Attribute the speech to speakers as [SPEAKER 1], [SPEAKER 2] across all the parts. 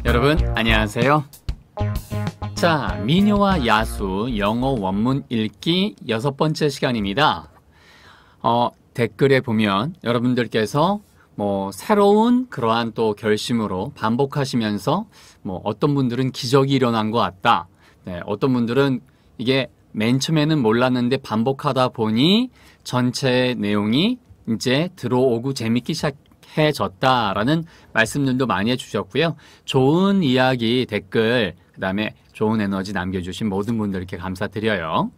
[SPEAKER 1] 여러분 안녕하세요. 자, 미녀와 야수 영어 원문 읽기 6번째 시간입니다. 댓글에 보면 여러분들께서 새로운 그러한 또 결심으로 반복하시면서 어떤 분들은 기적이 일어난 것 같다. 네, 어떤 분들은 이게 맨 처음에는 몰랐는데 반복하다 보니 전체 내용이 이제 들어오고 재밌기 시작해졌다라는 말씀들도 많이 해주셨고요. 좋은 이야기 댓글, 그 다음에 좋은 에너지 남겨주신 모든 분들께 감사드려요.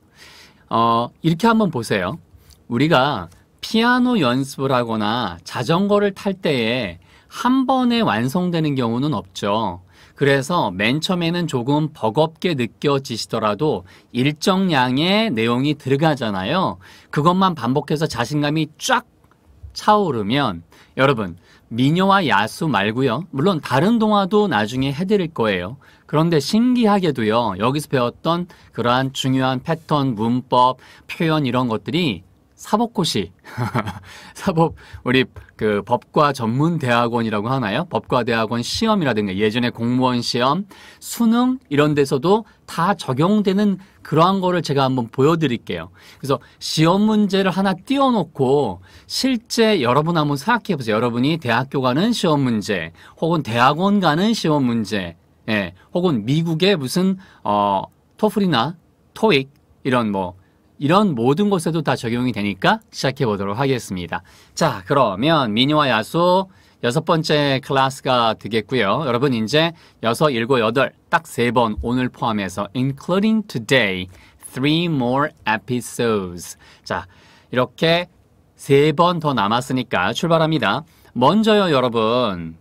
[SPEAKER 1] 이렇게 한번 보세요. 우리가 피아노 연습을 하거나 자전거를 탈 때에 한 번에 완성되는 경우는 없죠. 그래서 맨 처음에는 조금 버겁게 느껴지시더라도 일정량의 내용이 들어가잖아요. 그것만 반복해서 자신감이 쫙 차오르면 여러분 미녀와 야수 말고요. 물론 다른 동화도 나중에 해드릴 거예요. 그런데 신기하게도요. 여기서 배웠던 그러한 중요한 패턴, 문법, 표현 이런 것들이 사법고시, 우리 그 법과 전문 대학원이라고 하나요? 법과대학원 시험이라든가 예전에 공무원 시험, 수능 이런 데서도 다 적용되는 그러한 거를 제가 한번 보여드릴게요. 그래서 시험 문제를 하나 띄워놓고 실제 여러분 한번 생각해 보세요. 여러분이 대학교 가는 시험 문제, 혹은 대학원 가는 시험 문제, 혹은 미국의 무슨 토플이나 토익 이런 모든 곳에도 다 적용이 되니까 시작해 보도록 하겠습니다. 자, 그러면 미녀와 야수 6번째 클래스가 되겠고요. 여러분 이제 6, 7, 8 딱 3번 오늘 포함해서 including today 3 more episodes. 자, 이렇게 3번 더 남았으니까 출발합니다. 먼저요, 여러분.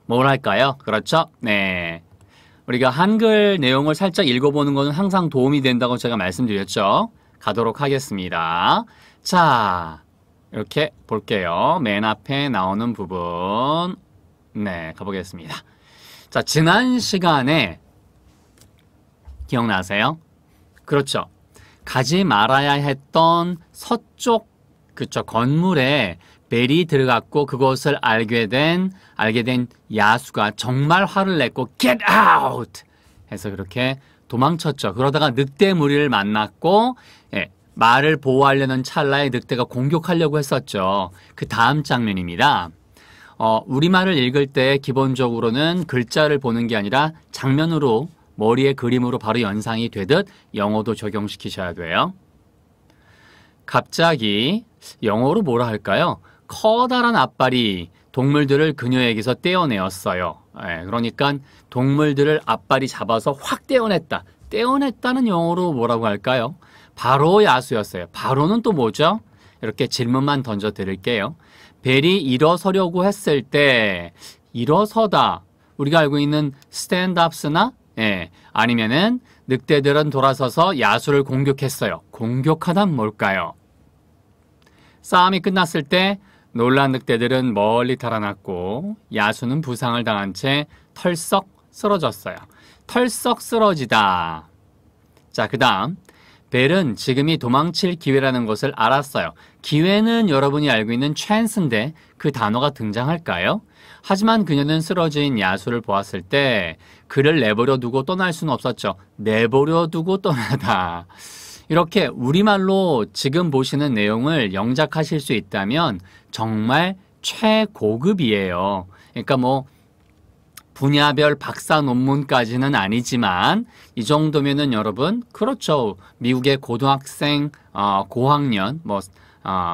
[SPEAKER 1] 뭘 할까요? 그렇죠? 네. 우리가 한글 내용을 살짝 읽어보는 것은 항상 도움이 된다고 제가 말씀드렸죠. 가도록 하겠습니다. 자, 이렇게 볼게요. 맨 앞에 나오는 부분. 네, 가보겠습니다. 자, 지난 시간에 기억나세요? 그렇죠. 가지 말아야 했던 서쪽, 그쵸, 건물에 벨이 들어갔고 그것을 알게 된 야수가 정말 화를 냈고 get out 해서 그렇게 도망쳤죠. 그러다가 늑대 무리를 만났고 말을 보호하려는 찰나에 늑대가 공격하려고 했었죠. 그 다음 장면입니다. 우리말을 읽을 때 기본적으로는 글자를 보는 게 아니라 장면으로 머리에 그림으로 바로 연상이 되듯 영어도 적용시키셔야 돼요. 갑자기 영어로 뭐라 할까요? 커다란 앞발이 동물들을 그녀에게서 떼어내었어요. 그러니까 동물들을 앞발이 잡아서 확 떼어냈다. 떼어냈다는 영어로 뭐라고 할까요? 바로 야수였어요. 바로는 또 뭐죠? 이렇게 질문만 던져 드릴게요. 벨이 일어서려고 했을 때 일어서다. 우리가 알고 있는 스탠드업스나 아니면은 늑대들은 돌아서서 야수를 공격했어요. 공격하다는 뭘까요? 싸움이 끝났을 때 놀란 늑대들은 멀리 달아났고 야수는 부상을 당한 채 털썩 쓰러졌어요. 털썩 쓰러지다. 자, 그 다음 벨은 지금이 도망칠 기회라는 것을 알았어요. 기회는 여러분이 알고 있는 chance인데 그 단어가 등장할까요? 하지만 그녀는 쓰러진 야수를 보았을 때 그를 내버려 두고 떠날 수는 없었죠. 내버려 두고 떠나다. 이렇게 우리말로 지금 보시는 내용을 영작하실 수 있다면 정말 최고급이에요. 그러니까 분야별 박사 논문까지는 아니지만 이 정도면은 여러분 그렇죠. 미국의 고등학생 고학년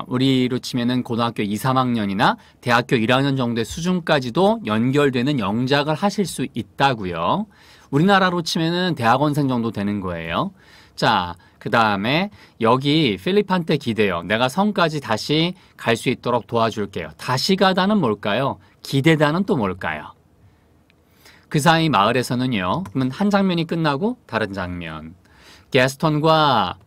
[SPEAKER 1] 우리로 치면은 고등학교 2, 3학년이나 대학교 1학년 정도의 수준까지도 연결되는 영작을 하실 수 있다고요. 우리나라로 치면은 대학원생 정도 되는 거예요. 자, 그 다음에 여기 필립한테 기대요. 내가 성까지 다시 갈 수 있도록 도와줄게요. 다시 가다는 뭘까요? 기대다는 또 뭘까요? 그 사이 마을에서는요. 그러면 한 장면이 끝나고 다른 장면. 게스턴과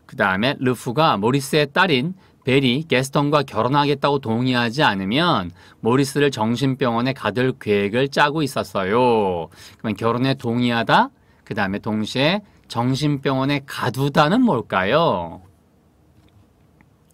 [SPEAKER 1] 그 다음에 르프가 모리스의 딸인 벨이 게스턴과 결혼하겠다고 동의하지 않으면 모리스를 정신병원에 가둘 계획을 짜고 있었어요. 그러면 결혼에 동의하다, 그 다음에 동시에 정신병원에 가두다는 뭘까요?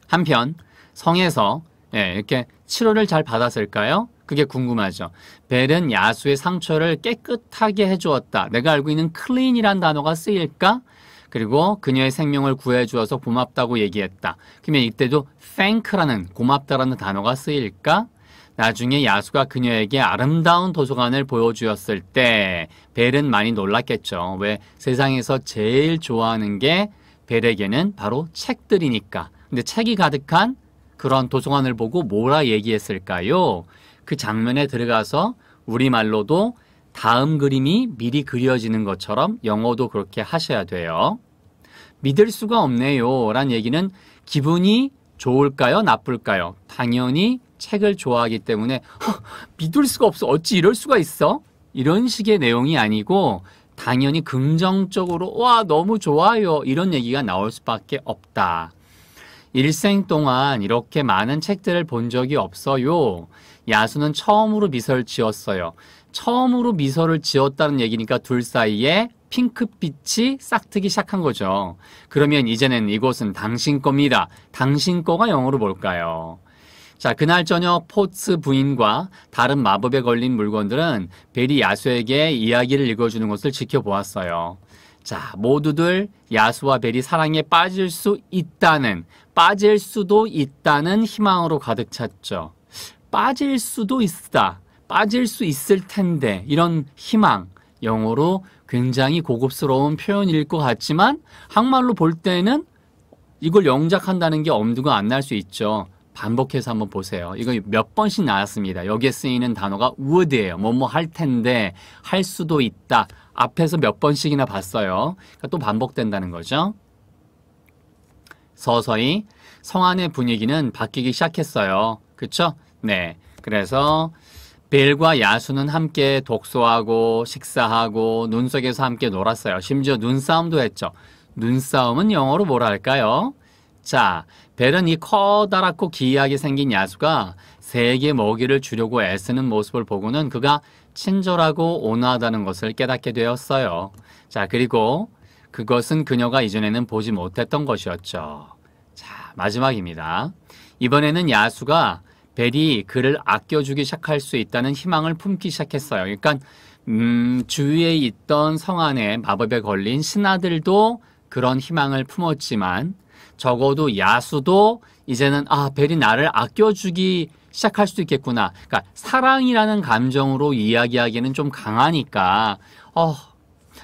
[SPEAKER 1] 한편 성에서 이렇게 치료를 잘 받았을까요? 그게 궁금하죠. 벨은 야수의 상처를 깨끗하게 해주었다. 내가 알고 있는 clean이란 단어가 쓰일까? 그리고 그녀의 생명을 구해주어서 고맙다고 얘기했다. 그러면 이때도 thank라는 고맙다라는 단어가 쓰일까? 나중에 야수가 그녀에게 아름다운 도서관을 보여주었을 때 벨은 많이 놀랐겠죠. 왜? 세상에서 제일 좋아하는 게 벨에게는 바로 책들이니까. 근데 책이 가득한 그런 도서관을 보고 뭐라 얘기했을까요? 그 장면에 들어가서 우리말로도 다음 그림이 미리 그려지는 것처럼 영어도 그렇게 하셔야 돼요. 믿을 수가 없네요 란 얘기는 기분이 좋을까요? 나쁠까요? 당연히 책을 좋아하기 때문에 믿을 수가 없어. 어찌 이럴 수가 있어? 이런 식의 내용이 아니고 당연히 긍정적으로 와 너무 좋아요 이런 얘기가 나올 수밖에 없다. 일생 동안 이렇게 많은 책들을 본 적이 없어요. 야수는 처음으로 미소를 지었어요. 처음으로 미소를 지었다는 얘기니까 둘 사이에 핑크빛이 싹트기 시작한 거죠. 그러면 이제는 이곳은 당신 겁니다. 당신 거가 영어로 뭘까요? 자, 그날 저녁 포츠 부인과 다른 마법에 걸린 물건들은 벨이 야수에게 이야기를 읽어주는 것을 지켜보았어요. 자, 모두들 야수와 벨이 사랑에 빠질 수 있다는, 빠질 수도 있다는 희망으로 가득 찼죠. 빠질 수도 있다. 빠질 수 있을 텐데 이런 희망, 영어로 굉장히 고급스러운 표현일 것 같지만 한말로 볼 때는 이걸 영작한다는 게 엄두가 안 날 수 있죠. 반복해서 한번 보세요. 이거 몇 번씩 나왔습니다. 여기에 쓰이는 단어가 would예요. 뭐뭐 할 텐데, 할 수도 있다. 앞에서 몇 번씩이나 봤어요. 그러니까 또 반복된다는 거죠. 서서히 성 안의 분위기는 바뀌기 시작했어요. 그쵸? 네. 그래서 벨과 야수는 함께 독서하고 식사하고 눈 속에서 함께 놀았어요. 심지어 눈싸움도 했죠. 눈싸움은 영어로 뭐라 할까요? 자, 벨은 이 커다랗고 기이하게 생긴 야수가 새에게 먹이를 주려고 애쓰는 모습을 보고는 그가 친절하고 온화하다는 것을 깨닫게 되었어요. 자, 그리고 그것은 그녀가 이전에는 보지 못했던 것이었죠. 자, 마지막입니다. 이번에는 야수가 벨이 그를 아껴주기 시작할 수 있다는 희망을 품기 시작했어요. 그러니까 주위에 있던 성 안에 마법에 걸린 신하들도 그런 희망을 품었지만 적어도 야수도 이제는 벨이 나를 아껴주기 시작할 수도 있겠구나. 그러니까 사랑이라는 감정으로 이야기하기에는 좀 강하니까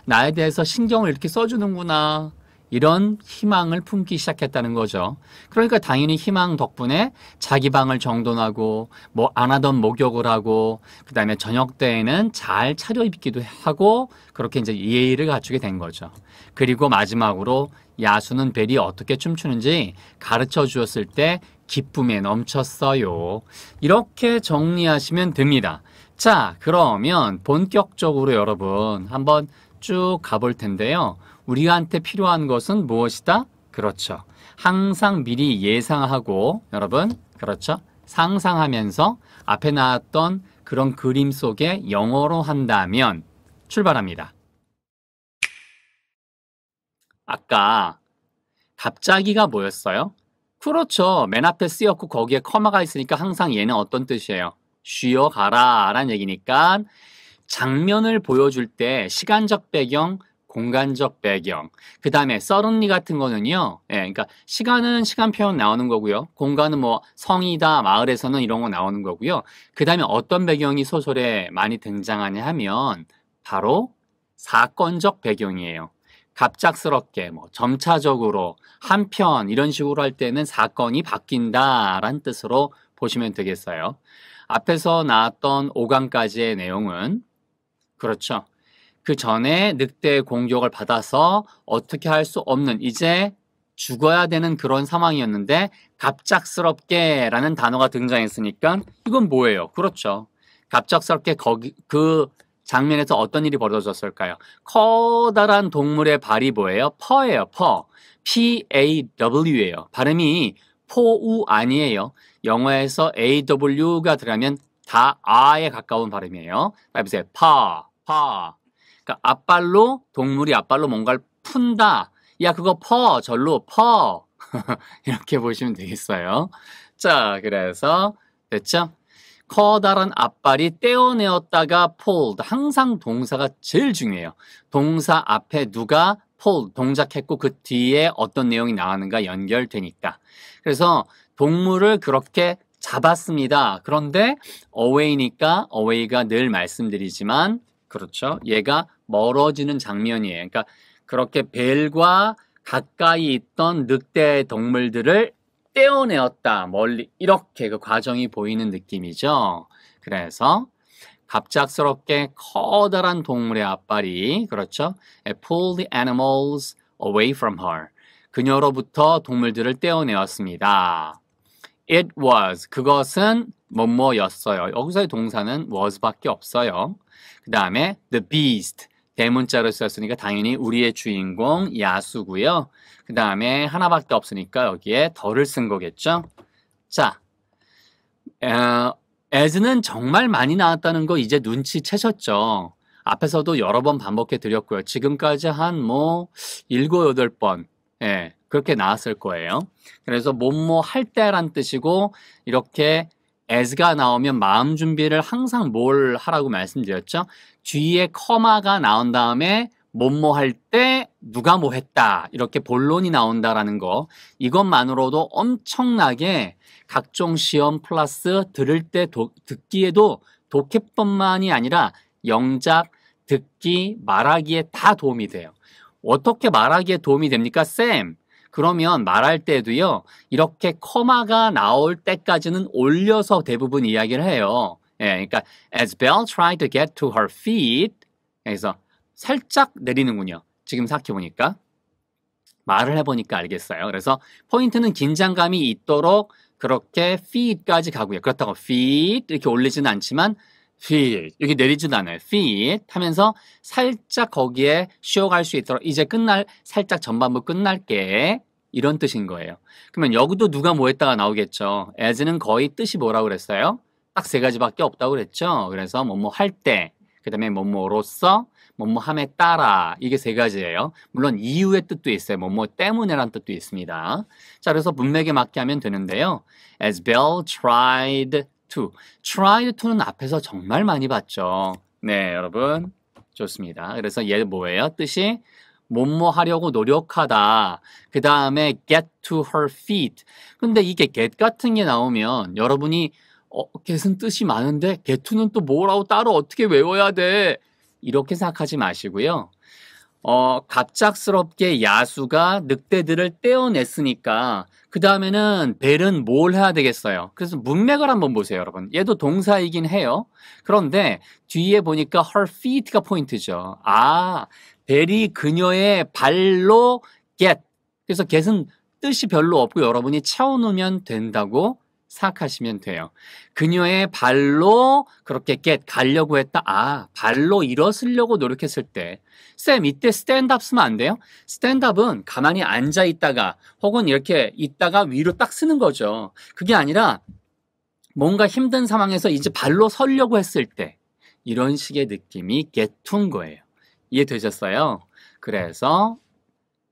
[SPEAKER 1] 나에 대해서 신경을 이렇게 써주는구나. 이런 희망을 품기 시작했다는 거죠. 그러니까 당연히 희망 덕분에 자기 방을 정돈하고 뭐 안 하던 목욕을 하고 그다음에 저녁 때에는 잘 차려입기도 하고 그렇게 이제 예의를 갖추게 된 거죠. 그리고 마지막으로 야수는 벨이 어떻게 춤추는지 가르쳐 주었을 때 기쁨에 넘쳤어요. 이렇게 정리하시면 됩니다. 자, 그러면 본격적으로 여러분 한번 쭉 가볼 텐데요. 우리한테 필요한 것은 무엇이다? 그렇죠. 항상 미리 예상하고 여러분 그렇죠. 상상하면서 앞에 나왔던 그런 그림 속에 영어로 한다면 출발합니다. 아까 갑자기가 뭐였어요? 그렇죠. 맨 앞에 쓰였고 거기에 커마가 있으니까 항상 얘는 어떤 뜻이에요? 쉬어가라 라는 얘기니까 장면을 보여줄 때 시간적 배경, 공간적 배경, 그 다음에 suddenly 같은 거는요, 그러니까 시간은 시간 표현 나오는 거고요, 공간은 뭐 성이다, 마을에서는 이런 거 나오는 거고요, 그 다음에 어떤 배경이 소설에 많이 등장하냐 하면 바로 사건적 배경이에요. 갑작스럽게 뭐 점차적으로 한편 이런 식으로 할 때는 사건이 바뀐다라는 뜻으로 보시면 되겠어요. 앞에서 나왔던 5강까지의 내용은 그렇죠. 그 전에 늑대의 공격을 받아서 어떻게 할 수 없는 이제 죽어야 되는 그런 상황이었는데 갑작스럽게 라는 단어가 등장했으니까 이건 뭐예요? 그렇죠. 갑작스럽게 그 장면에서 어떤 일이 벌어졌을까요? 커다란 동물의 발이 뭐예요? 퍼예요. 퍼. P-A-W예요. 발음이 포우 아니에요. 영어에서 A-W가 들어가면 다 아에 가까운 발음이에요. 해보세요. 파. 그러니까 앞발로 동물이 앞발로 뭔가를 푼다. 야 그거 퍼 절로 퍼. 이렇게 보시면 되겠어요. 자 그래서 됐죠? 커다란 앞발이 떼어내었다가 pulled. 항상 동사가 제일 중요해요. 동사 앞에 누가 pulled, 동작했고 그 뒤에 어떤 내용이 나가는가 연결되니까. 그래서 동물을 그렇게 잡았습니다. 그런데 away니까 away가 늘 말씀드리지만 그렇죠. 얘가 멀어지는 장면이에요. 그러니까 그렇게 벨과 가까이 있던 늑대 동물들을 떼어내었다. 멀리 이렇게 그 과정이 보이는 느낌이죠. 그래서 갑작스럽게 커다란 동물의 앞발이 그렇죠. pull the animals away from her. 그녀로부터 동물들을 떼어내었습니다. It was. 그것은 뭐뭐였어요. 여기서의 동사는 was밖에 없어요. 그 다음에 the beast. 대문자로 썼으니까 당연히 우리의 주인공 야수고요. 그 다음에 하나밖에 없으니까 여기에 더를 쓴 거겠죠. 자, as는 정말 많이 나왔다는 거 이제 눈치채셨죠. 앞에서도 여러 번 반복해 드렸고요. 지금까지 한 7, 8번 예, 그렇게 나왔을 거예요. 그래서 뭐뭐 할 때란 뜻이고 이렇게 as가 나오면 마음 준비를 항상 뭘 하라고 말씀드렸죠? 뒤에 커마가 나온 다음에 뭐뭐 할 때 누가 뭐 했다 이렇게 본론이 나온다라는 거 이것만으로도 엄청나게 각종 시험 플러스 들을 때 듣기에도 독해뿐만이 아니라 영작, 듣기, 말하기에 다 도움이 돼요. 어떻게 말하기에 도움이 됩니까? 쌤, 그러면 말할 때도요 이렇게 커마가 나올 때까지는 올려서 대부분 이야기를 해요. 예, 그러니까 as Belle tried to get to her feet 그래서 살짝 내리는군요. 지금 생각해보니까 말을 해보니까 알겠어요. 그래서 포인트는 긴장감이 있도록 그렇게 feet까지 가고요. 그렇다고 feet 이렇게 올리지는 않지만 feet 여기 내리지도 않아요. feet 하면서 살짝 거기에 쉬어갈 수 있도록 이제 살짝 전반부 끝날게 이런 뜻인 거예요. 그러면 여기도 누가 뭐 했다가 나오겠죠. as는 거의 뜻이 뭐라고 그랬어요? 딱 3가지밖에 없다고 그랬죠. 그래서 뭐뭐 할 때, 그 다음에 뭐뭐로서, 뭐뭐 함에 따라 이게 3가지예요. 물론 이유의 뜻도 있어요. 뭐뭐 때문에란 뜻도 있습니다. 자, 그래서 문맥에 맞게 하면 되는데요. As Belle tried to. tried to는 앞에서 정말 많이 봤죠. 네, 여러분. 좋습니다. 그래서 얘 뭐예요? 뜻이 뭐뭐 하려고 노력하다. 그 다음에 get to her feet. 근데 이게 get 같은 게 나오면 여러분이 get은 뜻이 많은데 get to는 또 뭐라고 따로 어떻게 외워야 돼? 이렇게 생각하지 마시고요. 갑작스럽게 야수가 늑대들을 떼어냈으니까 그 다음에는 벨은 뭘 해야 되겠어요? 그래서 문맥을 한번 보세요, 여러분. 얘도 동사이긴 해요. 그런데 뒤에 보니까 her feet가 포인트죠. 아, 벨이 그녀의 발로 get. 그래서 get은 뜻이 별로 없고 여러분이 채워놓으면 된다고 생각하시면 돼요. 그녀의 발로 그렇게 가려고 했다. 아, 발로 일어서려고 노력했을 때. 쌤, 이때 스탠드업 쓰면 안 돼요? 스탠드업은 가만히 앉아 있다가 혹은 이렇게 있다가 위로 딱 쓰는 거죠. 그게 아니라 뭔가 힘든 상황에서 이제 발로 서려고 했을 때 이런 식의 느낌이 get to인 거예요. 이해되셨어요? 그래서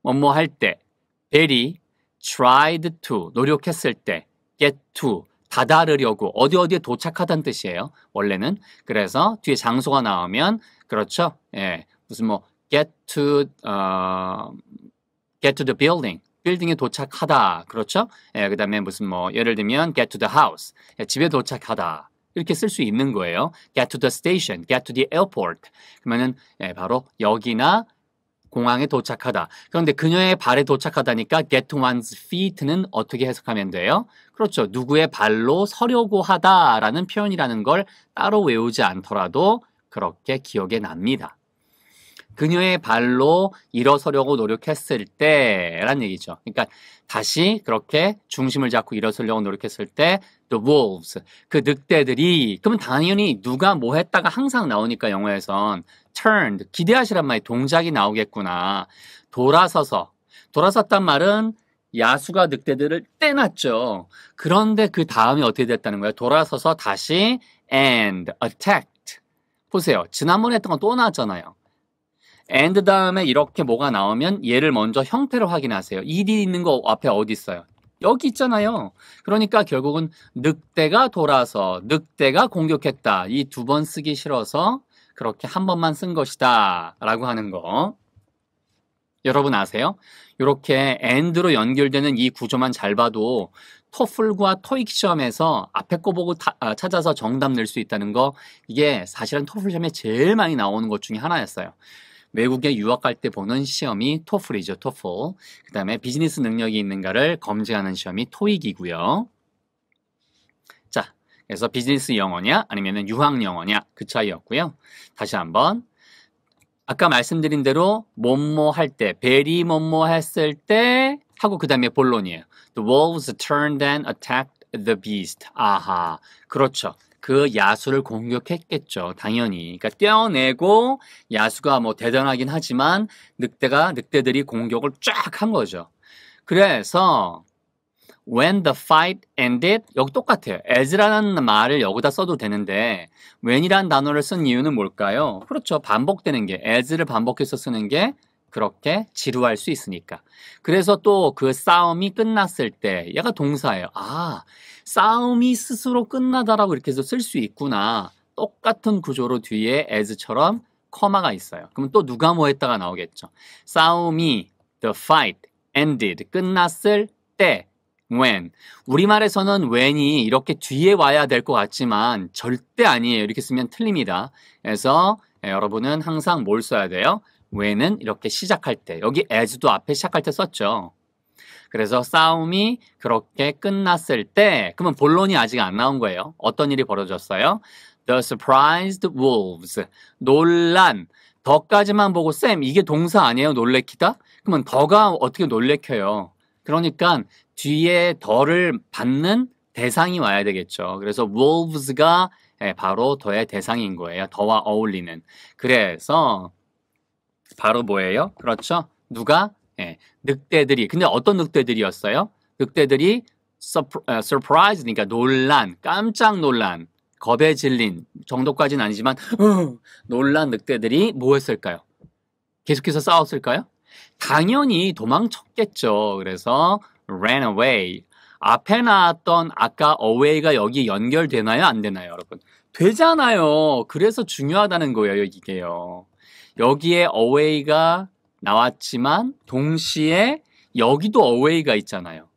[SPEAKER 1] 뭐뭐 할 때 벨이 tried to 노력했을 때 get to 다다르려고 어디에 도착하다는 뜻이에요. 원래는. 그래서 뒤에 장소가 나오면 그렇죠. 예. 무슨 뭐 get to the building. 빌딩에 도착하다. 그렇죠? 예, 그다음에 무슨 뭐 예를 들면 get to the house. 예, 집에 도착하다. 이렇게 쓸 수 있는 거예요. get to the station, get to the airport. 그러면은 예, 바로 역이나 공항에 도착하다. 그런데 그녀의 발에 도착하다니까 get to one's feet는 어떻게 해석하면 돼요? 그렇죠. 누구의 발로 서려고 하다라는 표현이라는 걸 따로 외우지 않더라도 그렇게 기억에 납니다. 그녀의 발로 일어서려고 노력했을 때란 얘기죠. 그러니까 다시 그렇게 중심을 잡고 일어서려고 노력했을 때 the wolves, 그 늑대들이 그러면 당연히 누가 뭐 했다가 항상 나오니까 영어에선 turned, 기대하시란 말이 동작이 나오겠구나. 돌아섰단 말은 야수가 늑대들을 떼놨죠. 그런데 그 다음에 어떻게 됐다는 거예요? 돌아서서 다시 and attacked. 보세요. 지난번에 했던 건 또 나왔잖아요. and 다음에 이렇게 뭐가 나오면 얘를 먼저 형태를 확인하세요. ed 있는 거 앞에 어디 있어요? 여기 있잖아요. 그러니까 결국은 늑대가 돌아서 늑대가 공격했다. 이 두 번 쓰기 싫어서 그렇게 한 번만 쓴 것이다 라고 하는 거. 여러분 아세요? 이렇게 and로 연결되는 이 구조만 잘 봐도 토플과 토익 시험에서 앞에 거 보고 찾아서 정답 낼 수 있다는 거, 이게 사실은 토플 시험에 제일 많이 나오는 것 중에 하나였어요. 외국에 유학 갈 때 보는 시험이 토플이죠, 토플. 그 다음에 비즈니스 능력이 있는가를 검증하는 시험이 토익이고요. 자, 그래서 비즈니스 영어냐 아니면 유학 영어냐 그 차이였고요. 다시 한번. 아까 말씀드린 대로 뭐뭐 할 때, 베리 뭐뭐 했을 때 하고 그 다음에 본론이에요. The wolves turned and attacked the beast. 아하, 그렇죠. 그 야수를 공격했겠죠. 당연히. 그러니까 떼어내고 야수가 뭐 대단하긴 하지만 늑대들이 공격을 쫙 한 거죠. 그래서 when the fight ended, 여기 똑같아요. as라는 말을 여기다 써도 되는데 when이라는 단어를 쓴 이유는 뭘까요? 그렇죠. 반복되는 게, as를 반복해서 쓰는 게 그렇게 지루할 수 있으니까. 그래서 또 그 싸움이 끝났을 때, 얘가 동사예요. 아, 싸움이 스스로 끝나다라고 이렇게 해서 쓸 수 있구나. 똑같은 구조로 뒤에 as처럼 커마가 있어요. 그럼 또 누가 뭐 했다가 나오겠죠. 싸움이 the fight ended, 끝났을 때, when. 우리말에서는 when이 이렇게 뒤에 와야 될 것 같지만 절대 아니에요. 이렇게 쓰면 틀립니다. 그래서 여러분은 항상 뭘 써야 돼요? when은 이렇게 시작할 때. 여기 as도 앞에 시작할 때 썼죠. 그래서 싸움이 그렇게 끝났을 때, 그러면 본론이 아직 안 나온 거예요. 어떤 일이 벌어졌어요? The surprised wolves. 놀란. 더까지만 보고 쌤 이게 동사 아니에요? 놀래키다? 그러면 더가 어떻게 놀래켜요? 그러니까 뒤에 더를 받는 대상이 와야 되겠죠. 그래서 wolves가 바로 더의 대상인 거예요. 더와 어울리는. 그래서 바로 뭐예요? 그렇죠? 누가? 늑대들이. 근데 어떤 늑대들이었어요? 늑대들이 surprise, 그러니까 놀란, 깜짝 놀란, 겁에 질린 정도까지는 아니지만 놀란 늑대들이 뭐 했을까요? 계속해서 싸웠을까요? 당연히 도망쳤겠죠. 그래서 ran away. 앞에 나왔던 아까 away가 여기 연결되나요? 안 되나요, 여러분? 되잖아요. 그래서 중요하다는 거예요, 이게요. 여기에 away가 나왔지만 동시에 여기도 away가 있잖아요.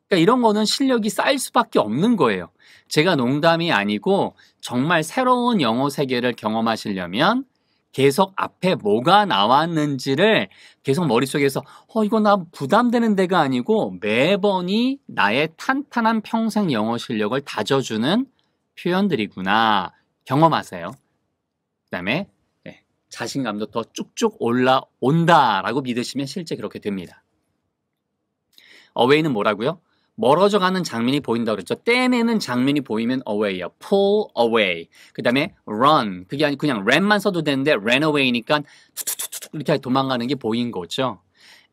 [SPEAKER 1] 그러니까 이런 거는 실력이 쌓일 수밖에 없는 거예요. 제가 농담이 아니고 정말 새로운 영어 세계를 경험하시려면 계속 앞에 뭐가 나왔는지를 계속 머릿속에서 이거 나 부담되는 데가 아니고 매번이 나의 탄탄한 평생 영어 실력을 다져주는 표현들이구나 경험하세요. 그 다음에 자신감도 더 쭉쭉 올라온다라고 믿으시면 실제 그렇게 됩니다. away는 뭐라고요? 멀어져 가는 장면이 보인다고 그랬죠. 떼내는 장면이 보이면 away예요. pull away. 그 다음에 run. 그게 아니고 그냥 ran만 써도 되는데 ran away니까 툭툭툭툭 이렇게 도망가는 게 보인 거죠.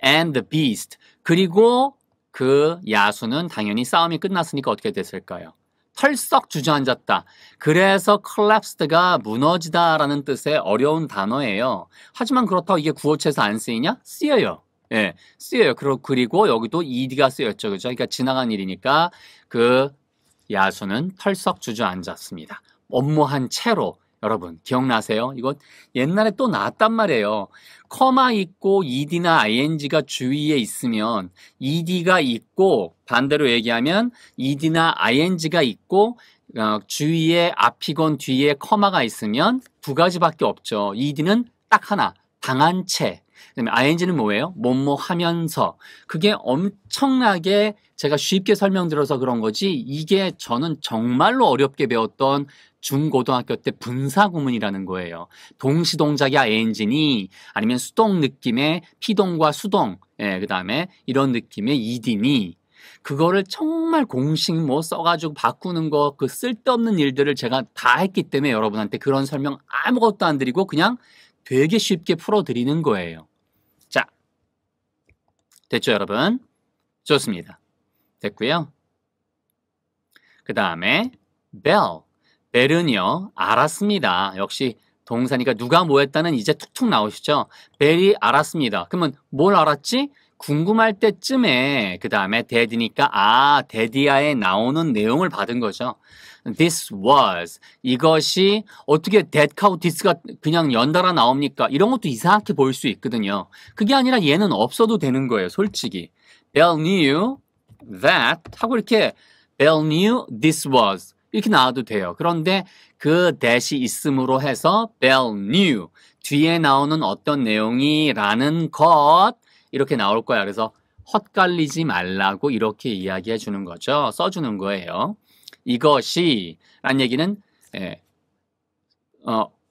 [SPEAKER 1] and the beast. 그리고 그 야수는 당연히 싸움이 끝났으니까 어떻게 됐을까요? 털썩 주저앉았다. 그래서 collapsed가 무너지다라는 뜻의 어려운 단어예요. 하지만 그렇다고 이게 구어체에서 안 쓰이냐? 쓰여요. 예, 쓰여요. 그리고 여기도 ed가 쓰였죠. 그죠? 그러니까 지나간 일이니까 그 야수는 털썩 주저앉았습니다. 업무한 채로. 여러분 기억나세요? 이거 옛날에 또 나왔단 말이에요. 커마 있고 ed나 ing가 주위에 있으면 ed가 있고 반대로 얘기하면 ed나 ing가 있고 주위에 앞이건 뒤에 커마가 있으면 두 가지밖에 없죠. ed는 딱 하나, 당한 채. 그다음에 ing는 뭐예요? 뭐뭐 하면서. 그게 엄청나게 제가 쉽게 설명드려서 그런 거지 이게 저는 정말로 어렵게 배웠던 중고등학교 때 분사구문이라는 거예요. 동시동작이 ing니 아니면 수동 느낌의 피동과 수동, 그 다음에 이런 느낌의 ed니 그거를 정말 공식 뭐 써가지고 바꾸는 거 그 쓸데없는 일들을 제가 다 했기 때문에 여러분한테 그런 설명 아무것도 안 드리고 그냥 되게 쉽게 풀어드리는 거예요. 자, 됐죠 여러분? 좋습니다. 됐고요. 그 다음에 bell. 벨은요, 알았습니다. 역시 동사니까 누가 뭐 했다는 이제 툭툭 나오시죠? 벨이 알았습니다. 그러면 뭘 알았지? 궁금할 때쯤에 그 다음에 that이니까 that이야에 나오는 내용을 받은 거죠. This was 이것이 어떻게 that하고 this가 그냥 연달아 나옵니까? 이런 것도 이상하게 보일 수 있거든요. 그게 아니라 얘는 없어도 되는 거예요. 솔직히. Belle knew that 하고 이렇게 Belle knew this was 이렇게 나와도 돼요. 그런데 그 that이 있음으로 해서 Belle knew 뒤에 나오는 어떤 내용이라는 것 이렇게 나올 거야. 그래서 헛갈리지 말라고 이렇게 이야기해 주는 거죠. 써주는 거예요. 이것이 라는 얘기는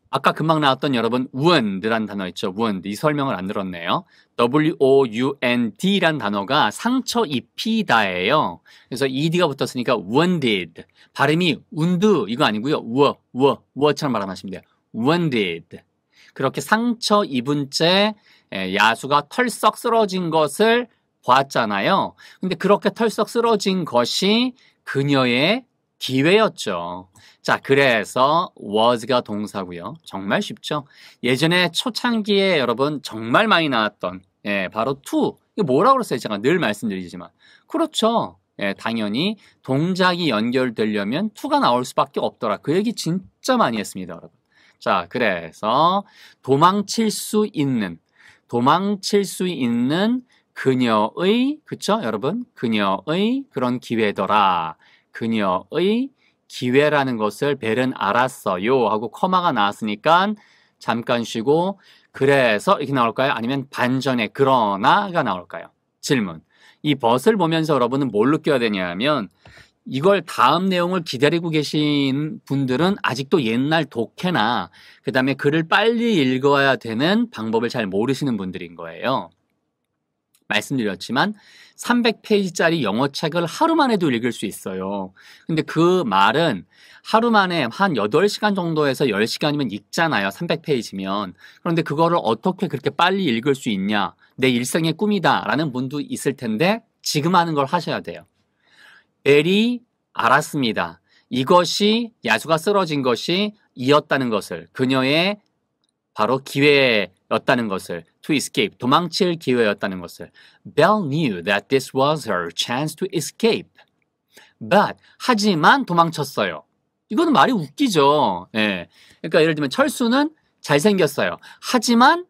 [SPEAKER 1] 아까 금방 나왔던 여러분 wound라는 단어 있죠. wound. 이 설명을 안 들었네요. wound라는 단어가 상처 입히다예요. 그래서 ed가 붙었으니까 wounded. 발음이 wound 이거 아니고요. 우어처럼 말하시면 돼요. wounded. 그렇게 상처 입은 채 야수가 털썩 쓰러진 것을 보았잖아요. 근데 그렇게 털썩 쓰러진 것이 그녀의 기회였죠. 자, 그래서 was가 동사고요. 정말 쉽죠? 예전에 초창기에 여러분 정말 많이 나왔던 바로 to. 이거 뭐라고 그랬어요? 제가 늘 말씀드리지만. 그렇죠. 당연히 동작이 연결되려면 to가 나올 수밖에 없더라. 그 얘기 진짜 많이 했습니다, 여러분. 자, 그래서 도망칠 수 있는 그녀의, 그쵸, 여러분? 그녀의 그런 기회더라. 그녀의 기회라는 것을 벨은 알았어요 하고 커마가 나왔으니까 잠깐 쉬고 그래서 이렇게 나올까요? 아니면 반전에 그러나가 나올까요? 질문. 이 벗을 보면서 여러분은 뭘 느껴야 되냐면 이걸 다음 내용을 기다리고 계신 분들은 아직도 옛날 독해나 그 다음에 글을 빨리 읽어야 되는 방법을 잘 모르시는 분들인 거예요. 말씀드렸지만 300페이지짜리 영어 책을 하루 만에도 읽을 수 있어요. 근데 그 말은 하루 만에 한 8시간 정도에서 10시간이면 읽잖아요. 300페이지면. 그런데 그거를 어떻게 그렇게 빨리 읽을 수 있냐? 내 일생의 꿈이다 라는 분도 있을 텐데 지금 하는 걸 하셔야 돼요. 벨이 알았습니다. 이것이 야수가 쓰러진 것이 이었다는 것을 그녀의 바로 기회였다는 것을 to escape, 도망칠 기회였다는 것을 Belle knew that this was her chance to escape. But, 하지만 도망쳤어요. 이거는 말이 웃기죠. 예. 그러니까 예를 들면 철수는 잘생겼어요. 하지만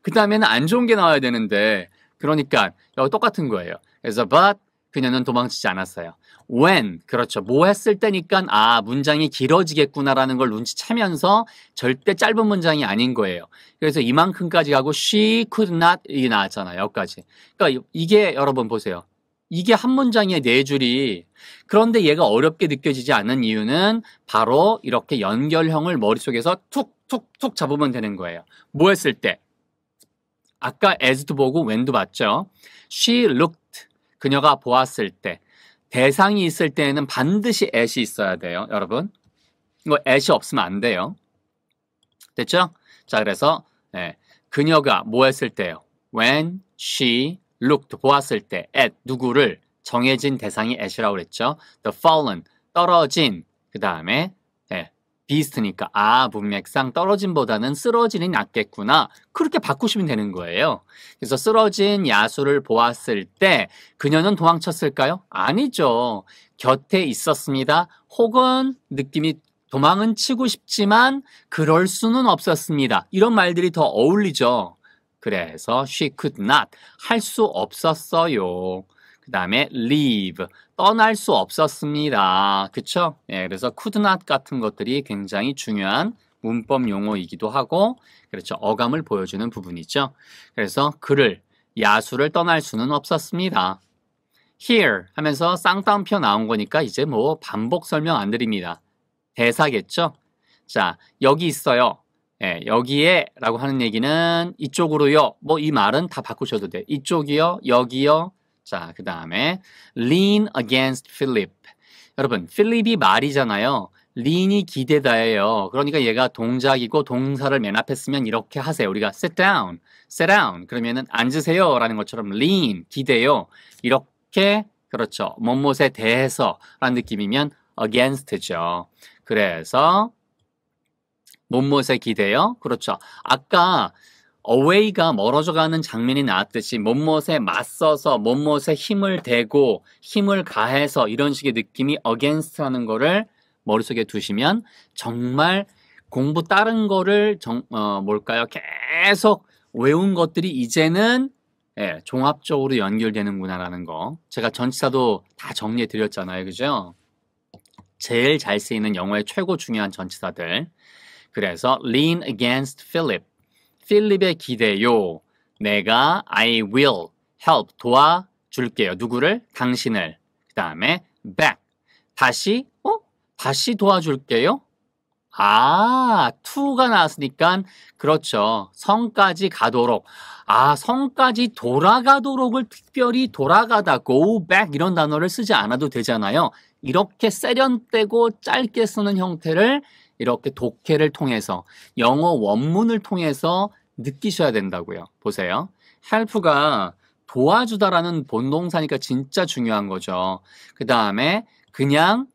[SPEAKER 1] 그 다음에는 안 좋은 게 나와야 되는데 그러니까 여기 똑같은 거예요. 그래서 but 그녀는 도망치지 않았어요. when, 그렇죠. 뭐 했을 때니까 문장이 길어지겠구나라는 걸 눈치채면서 절대 짧은 문장이 아닌 거예요. 그래서 이만큼까지 하고 she could not 이게 나왔잖아요. 여기까지. 그러니까 이게 여러분 보세요. 이게 한 문장의 4줄이 그런데 얘가 어렵게 느껴지지 않는 이유는 바로 이렇게 연결형을 머릿속에서 툭툭툭 잡으면 되는 거예요. 뭐 했을 때? 아까 as도 보고 when도 봤죠. She looked. 그녀가 보았을 때. 대상이 있을 때에는 반드시 at이 있어야 돼요. 여러분. 이거 at이 없으면 안 돼요. 됐죠? 자, 그래서 그녀가 뭐 했을 때요? When she looked, 보았을 때 at, 누구를 정해진 대상이 at이라고 그랬죠. The fallen, 떨어진, 그 다음에 beast니까 문맥상 떨어진보다는 쓰러진이 낫겠구나. 그렇게 바꾸시면 되는 거예요. 그래서 쓰러진 야수를 보았을 때 그녀는 도망쳤을까요? 아니죠. 곁에 있었습니다. 혹은 느낌이 도망은 치고 싶지만 그럴 수는 없었습니다. 이런 말들이 더 어울리죠. 그래서 she could not, 할 수 없었어요. 그 다음에 leave, 떠날 수 없었습니다. 그쵸? 그래서 could not 같은 것들이 굉장히 중요한 문법 용어이기도 하고, 그렇죠. 어감을 보여주는 부분이죠. 그래서 야수를 떠날 수는 없었습니다. here 하면서 쌍따옴표 나온 거니까 이제 뭐 반복 설명 안 드립니다. 대사겠죠? 자, 여기 있어요. 여기에 라고 하는 얘기는 이쪽으로요. 뭐 이 말은 다 바꾸셔도 돼요. 이쪽이요, 여기요. 자, 그 다음에 lean against Philip. 여러분, 필립이 말이잖아요. lean이 기대다예요. 그러니까 얘가 동작이고 동사를 맨 앞에 쓰면 이렇게 하세요. 우리가 sit down. 그러면은 앉으세요 라는 것처럼 lean, 기대요. 이렇게, 그렇죠. 뭐뭇에 대해서 라는 느낌이면 against죠. 그래서 뭐뭇에 기대요. 그렇죠. 아까 away가 멀어져가는 장면이 나왔듯이 못못에 맞서서 못못에 힘을 대고 힘을 가해서 이런 식의 느낌이 against라는 거를 머릿속에 두시면 정말 공부 다른 거를 뭘까요? 계속 외운 것들이 이제는 종합적으로 연결되는구나라는 거. 제가 전치사도 다 정리해 드렸잖아요. 그죠? 제일 잘 쓰이는 영어의 최고 중요한 전치사들. 그래서 lean against Philip. 필립에 기대요. 내가 I will help 도와줄게요. 누구를? 당신을. 그 다음에 back. 다시 다시 도와줄게요. to가 나왔으니까 그렇죠. 성까지 가도록. 성까지 돌아가도록을 특별히 돌아가다, go back 이런 단어를 쓰지 않아도 되잖아요. 이렇게 세련되고 짧게 쓰는 형태를 이렇게 독해를 통해서 영어 원문을 통해서 느끼셔야 된다고요. 보세요. help가 도와주다라는 본동사니까 진짜 중요한 거죠. 그 다음에 그냥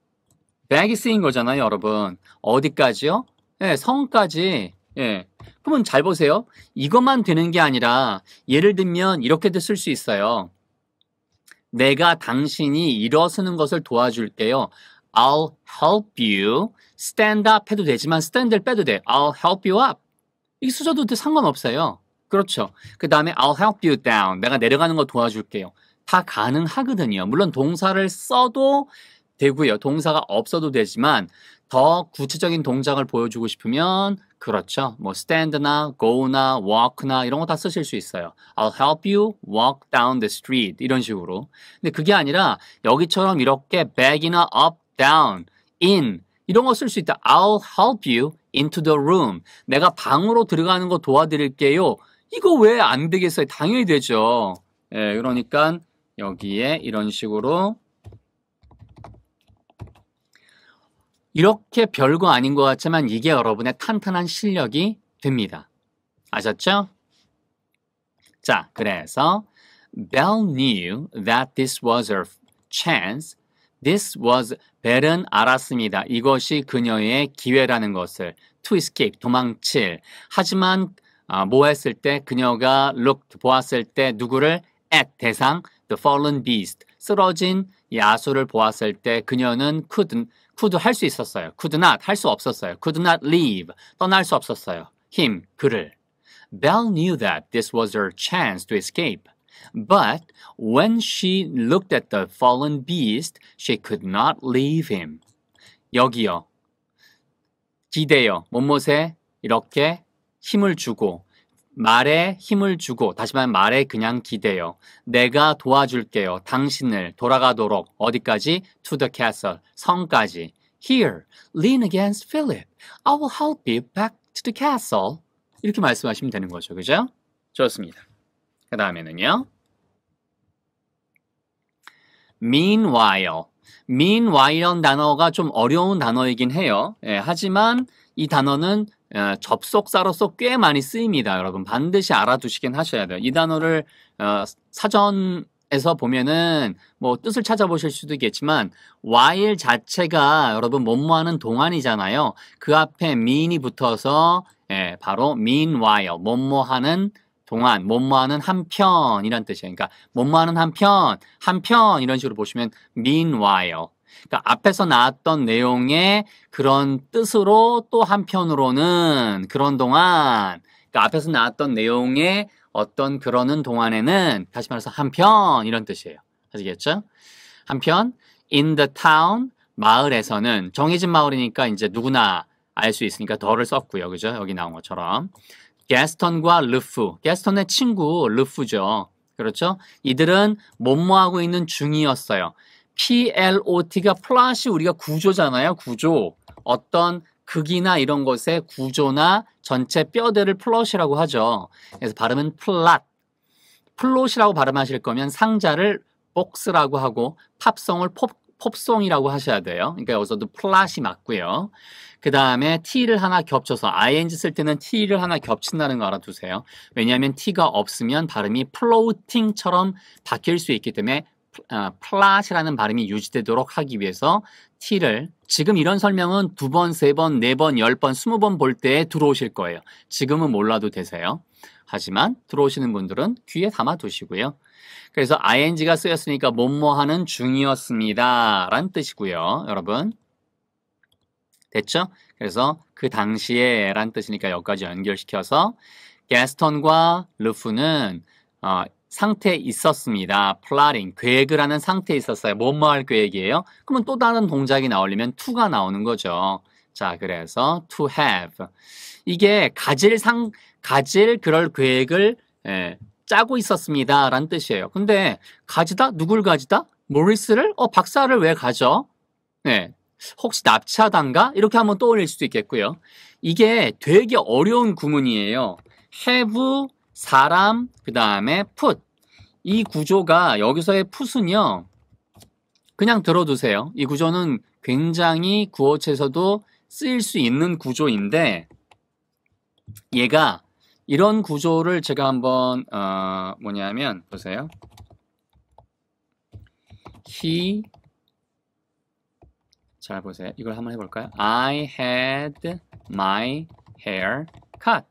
[SPEAKER 1] back이 쓰인 거잖아요, 여러분. 어디까지요? 성까지. 그러면 잘 보세요. 이것만 되는 게 아니라 예를 들면 이렇게도 쓸 수 있어요. 내가 당신이 일어서는 것을 도와줄게요. I'll help you stand up 해도 되지만 stand를 빼도 돼. I'll help you up. 이게 쓰셔도 상관없어요. 그렇죠. 그 다음에 I'll help you down. 내가 내려가는 거 도와줄게요. 다 가능하거든요. 물론 동사를 써도 되고요. 동사가 없어도 되지만 더 구체적인 동작을 보여주고 싶으면 그렇죠. 뭐 stand나 go나 walk나 이런 거 다 쓰실 수 있어요. I'll help you walk down the street 이런 식으로. 근데 그게 아니라 여기처럼 이렇게 back이나 up, down, in 이런 거 쓸 수 있다. I'll help you into the room. 내가 방으로 들어가는 거 도와드릴게요. 이거 왜 안 되겠어요? 당연히 되죠. 그러니까 여기에 이런 식으로 이렇게 별거 아닌 것 같지만 이게 여러분의 탄탄한 실력이 됩니다. 아셨죠? 자, 그래서 Belle knew that this was her chance. This was, 벨은 알았습니다. 이것이 그녀의 기회라는 것을. To escape, 도망칠. 하지만 뭐 했을 때 그녀가 looked, 보았을 때 누구를? At, 대상, the fallen beast. 쓰러진 야수를 보았을 때 그녀는 could 할 수 있었어요. could not, 할 수 없었어요. could not leave, 떠날 수 없었어요. him, 그를. Belle knew that this was her chance to escape. But when she looked at the fallen beast, she could not leave him. 여기요. 기대요. 못못에 이렇게 힘을 주고 말에 힘을 주고 다시 말하면 말에 그냥 기대요. 내가 도와줄게요. 당신을 돌아가도록 어디까지? To the castle. 성까지. Here, lean against Philip. I will help you back to the castle. 이렇게 말씀하시면 되는 거죠. 그죠? 좋습니다. 그 다음에는요. Meanwhile. Meanwhile이라는 단어가 좀 어려운 단어이긴 해요. 하지만 이 단어는 접속사로서 꽤 많이 쓰입니다. 여러분 반드시 알아두시긴 하셔야 돼요. 이 단어를 사전에서 보면은 뭐 뜻을 찾아보실 수도 있겠지만 while 자체가 여러분 뭐뭐하는 동안이잖아요. 그 앞에 mean이 붙어서 바로 meanwhile 뭐뭐하는 동안, 뭐뭐하는 한편이란 뜻이에요. 그러니까 뭐뭐하는 한편 이런 식으로 보시면 meanwhile. 그러니까 앞에서 나왔던 내용의 그런 뜻으로 또 한편으로는 그런 동안, 그러니까 앞에서 나왔던 내용의 어떤 그러는 동안에는 다시 말해서 한편 이런 뜻이에요. 아시겠죠? 한편 in the town 마을에서는 정해진 마을이니까 이제 누구나 알 수 있으니까 더를 썼고요. 그죠? 여기 나온 것처럼. 게스턴과 르프, 게스턴의 친구 르프죠. 그렇죠? 이들은 뭐뭐하고 있는 중이었어요. PLOT가 플롯이 우리가 구조잖아요. 구조. 어떤 극이나 이런 것의 구조나 전체 뼈대를 플롯이라고 하죠. 그래서 발음은 플롯. 플롯이라고 발음하실 거면 상자를 복스라고 하고 팝송을 pop송이라고 하셔야 돼요. 그러니까 여기서도 플롯이 맞고요. 그 다음에 T를 하나 겹쳐서 ing 쓸 때는 T를 하나 겹친다는 거 알아두세요. 왜냐하면 T가 없으면 발음이 floating처럼 바뀔 수 있기 때문에 플롯이라는 발음이 유지되도록 하기 위해서 T를 지금 이런 설명은 2번, 3번, 4번, 10번, 20번 볼 때 들어오실 거예요. 지금은 몰라도 되세요. 하지만 들어오시는 분들은 귀에 담아 두시고요. 그래서 ing가 쓰였으니까 뭐뭐 하는 중이었습니다 라는 뜻이고요. 여러분 됐죠? 그래서 그 당시에 라는 뜻이니까 여기까지 연결시켜서 게스턴과 르프는 상태에 있었습니다. plotting, 계획을 하는 상태에 있었어요. 뭐뭐 할 계획이에요? 그러면 또 다른 동작이 나오려면 to가 나오는 거죠. 자, 그래서 to have. 이게 가질 그럴 계획을 짜고 있었습니다. 라는 뜻이에요. 근데 가지다? 누굴 가지다? 모리스를? 박사를 왜 가져? 네. 혹시 납치하단가? 이렇게 한번 떠올릴 수도 있겠고요. 이게 되게 어려운 구문이에요. have, 사람, 그 다음에 put. 이 구조가 여기서의 put은요. 그냥 들어두세요. 이 구조는 굉장히 구어체에서도 쓰일 수 있는 구조인데 얘가 이런 구조를 제가 한번 뭐냐면 보세요. He 잘 보세요. 이걸 한번 해볼까요? I had my hair cut.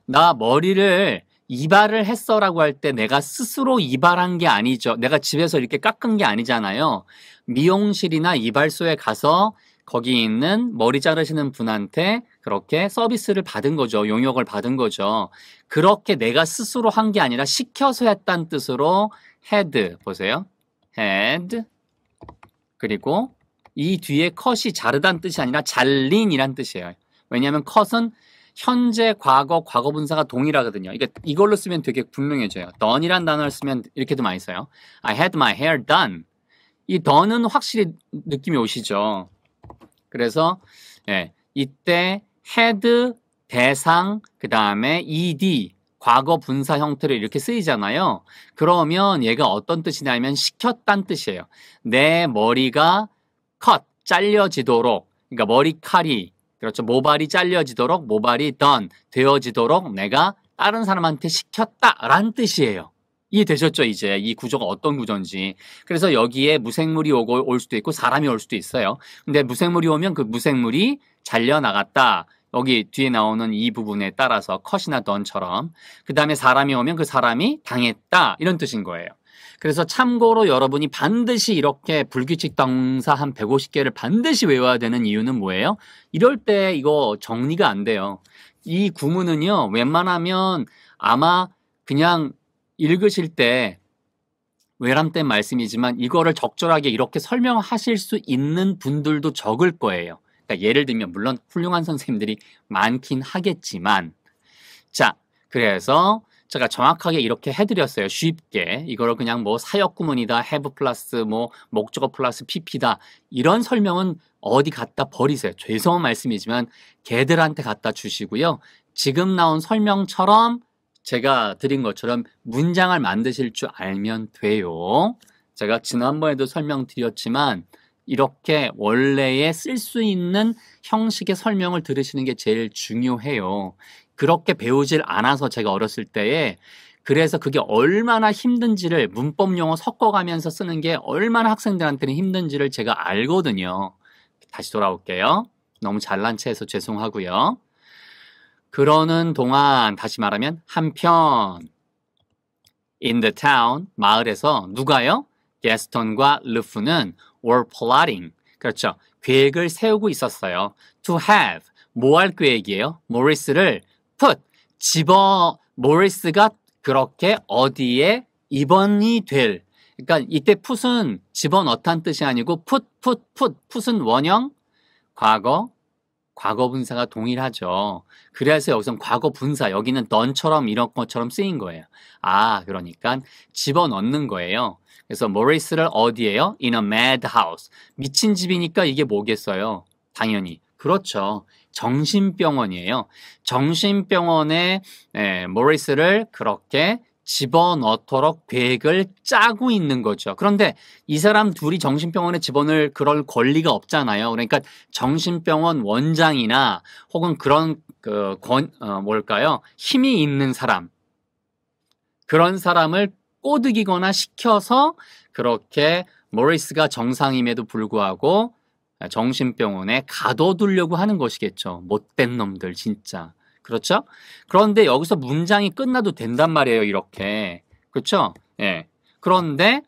[SPEAKER 1] 나 머리를 이발을 했어 라고 할 때 내가 스스로 이발한 게 아니죠. 내가 집에서 이렇게 깎은 게 아니잖아요. 미용실이나 이발소에 가서 거기 있는 머리 자르시는 분한테 그렇게 서비스를 받은 거죠. 용역을 받은 거죠. 그렇게 내가 스스로 한 게 아니라 시켜서 했다는 뜻으로 had 보세요. had 그리고 이 뒤에 cut이 자르다는 뜻이 아니라 잘린이란 뜻이에요. 왜냐하면 cut은 현재, 과거, 과거분사가 동일하거든요. 이걸로 쓰면 되게 분명해져요. done이란 단어를 쓰면 이렇게도 많이 써요. I had my hair done. 이 done은 확실히 느낌이 오시죠. 그래서 이때 had 대상 그 다음에 ed 과거 분사 형태로 이렇게 쓰이잖아요. 그러면 얘가 어떤 뜻이냐면 시켰다는 뜻이에요. 내 머리가 cut 잘려지도록 그러니까 머리칼이 그렇죠. 모발이 잘려지도록 모발이 done 되어지도록 내가 다른 사람한테 시켰다라는 뜻이에요. 이해되셨죠? 이제 이 구조가 어떤 구조인지. 그래서 여기에 무생물이 올 수도 있고 사람이 올 수도 있어요. 근데 무생물이 오면 그 무생물이 잘려나갔다. 여기 뒤에 나오는 이 부분에 따라서 cut이나 done처럼. 그 다음에 사람이 오면 그 사람이 당했다. 이런 뜻인 거예요. 그래서 참고로 여러분이 반드시 이렇게 불규칙 동사 한 150개를 반드시 외워야 되는 이유는 뭐예요? 이럴 때 이거 정리가 안 돼요. 이 구문은요. 웬만하면 아마 그냥 읽으실 때 외람된 말씀이지만 이거를 적절하게 이렇게 설명하실 수 있는 분들도 적을 거예요. 그러니까 예를 들면 물론 훌륭한 선생님들이 많긴 하겠지만 자 그래서 제가 정확하게 이렇게 해드렸어요. 쉽게 이거를 그냥 뭐 사역 구문이다 have 플러스 뭐 목적어 플러스 pp다 이런 설명은 어디 갖다 버리세요. 죄송한 말씀이지만 걔들한테 갖다 주시고요. 지금 나온 설명처럼 제가 드린 것처럼 문장을 만드실 줄 알면 돼요. 제가 지난번에도 설명드렸지만 이렇게 원래에 쓸 수 있는 형식의 설명을 들으시는 게 제일 중요해요. 그렇게 배우질 않아서 제가 어렸을 때에 그래서 그게 얼마나 힘든지를 문법 용어 섞어가면서 쓰는 게 얼마나 학생들한테는 힘든지를 제가 알거든요. 다시 돌아올게요. 너무 잘난 체해서 죄송하고요. 그러는 동안 다시 말하면 한편 in the town 마을에서 누가요? 게스턴과 르프는 were plotting 그렇죠. 계획을 세우고 있었어요. to have 뭐 할 계획이에요? 모리스를 put 모리스가 그렇게 어디에 입원이 될 그러니까 이때 put은 집어넣다는 뜻이 아니고 put은 원형 과거 분사가 동일하죠. 그래서 여기서 과거 분사 여기는 done처럼 이런 것처럼 쓰인 거예요. 그러니까 집어넣는 거예요. 그래서 모리스를 어디에요? In a madhouse. 미친 집이니까 이게 뭐겠어요? 당연히. 그렇죠. 정신병원이에요. 정신병원에 모리스를 그렇게 집어넣도록 계획을 짜고 있는 거죠. 그런데 이 사람 둘이 정신병원에 집어넣을 그럴 권리가 없잖아요. 그러니까 정신병원 원장이나 혹은 그런 뭘까요? 힘이 있는 사람 그런 사람을 꼬드기거나 시켜서 그렇게 모리스가 정상임에도 불구하고 정신병원에 가둬두려고 하는 것이겠죠. 못된 놈들 진짜. 그렇죠? 그런데 여기서 문장이 끝나도 된단 말이에요. 이렇게. 그렇죠? 예. 그런데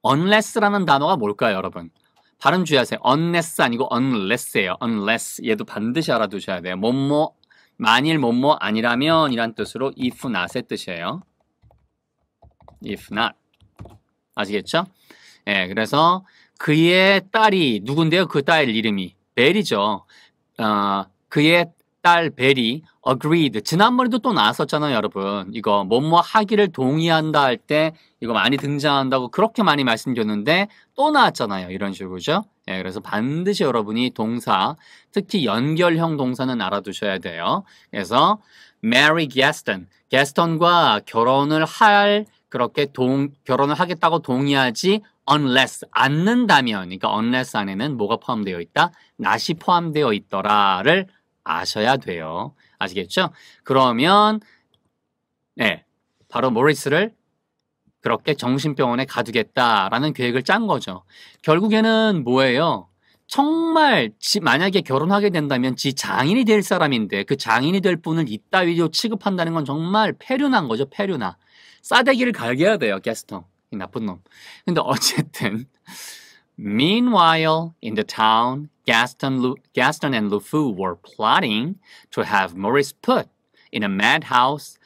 [SPEAKER 1] unless라는 단어가 뭘까요, 여러분? 발음 주의하세요. unless 아니고 unless예요. unless. 얘도 반드시 알아두셔야 돼요. 뭐뭐 만일 뭐뭐 아니라면 이란 뜻으로 if not의 뜻이에요. if not. 아시겠죠? 예, 그래서 그의 딸이 누군데요? 그 딸 이름이 벨이죠. 그의 딸 벨이 agreed. 지난번에도 또 나왔었잖아요, 여러분. 이거 뭐뭐 하기를 동의한다 할 때 이거 많이 등장한다고 그렇게 많이 말씀드렸는데 또 나왔잖아요. 이런 식으로죠. 예, 그래서 반드시 여러분이 동사, 특히 연결형 동사는 알아두셔야 돼요. 그래서 marry Gaston. 게스턴과 결혼을 결혼을 하겠다고 동의하지 unless 않는다면, 그러니까 unless 안에는 뭐가 포함되어 있다? not이 포함되어 있더라를 아셔야 돼요. 아시겠죠? 그러면 네, 바로 모리스를 그렇게 정신병원에 가두겠다라는 계획을 짠 거죠. 결국에는 뭐예요? 정말 만약에 결혼하게 된다면 지 장인이 될 사람인데 그 장인이 될 분을 이따위로 취급한다는 건 정말 패륜한 거죠. 패륜아. 싸대기를 갈게 해야 돼요. 게스턴. 이 나쁜 놈. 근데 어쨌든 Meanwhile, in the town, Gaston and LeFou were plotting to have Maurice put in a madhouse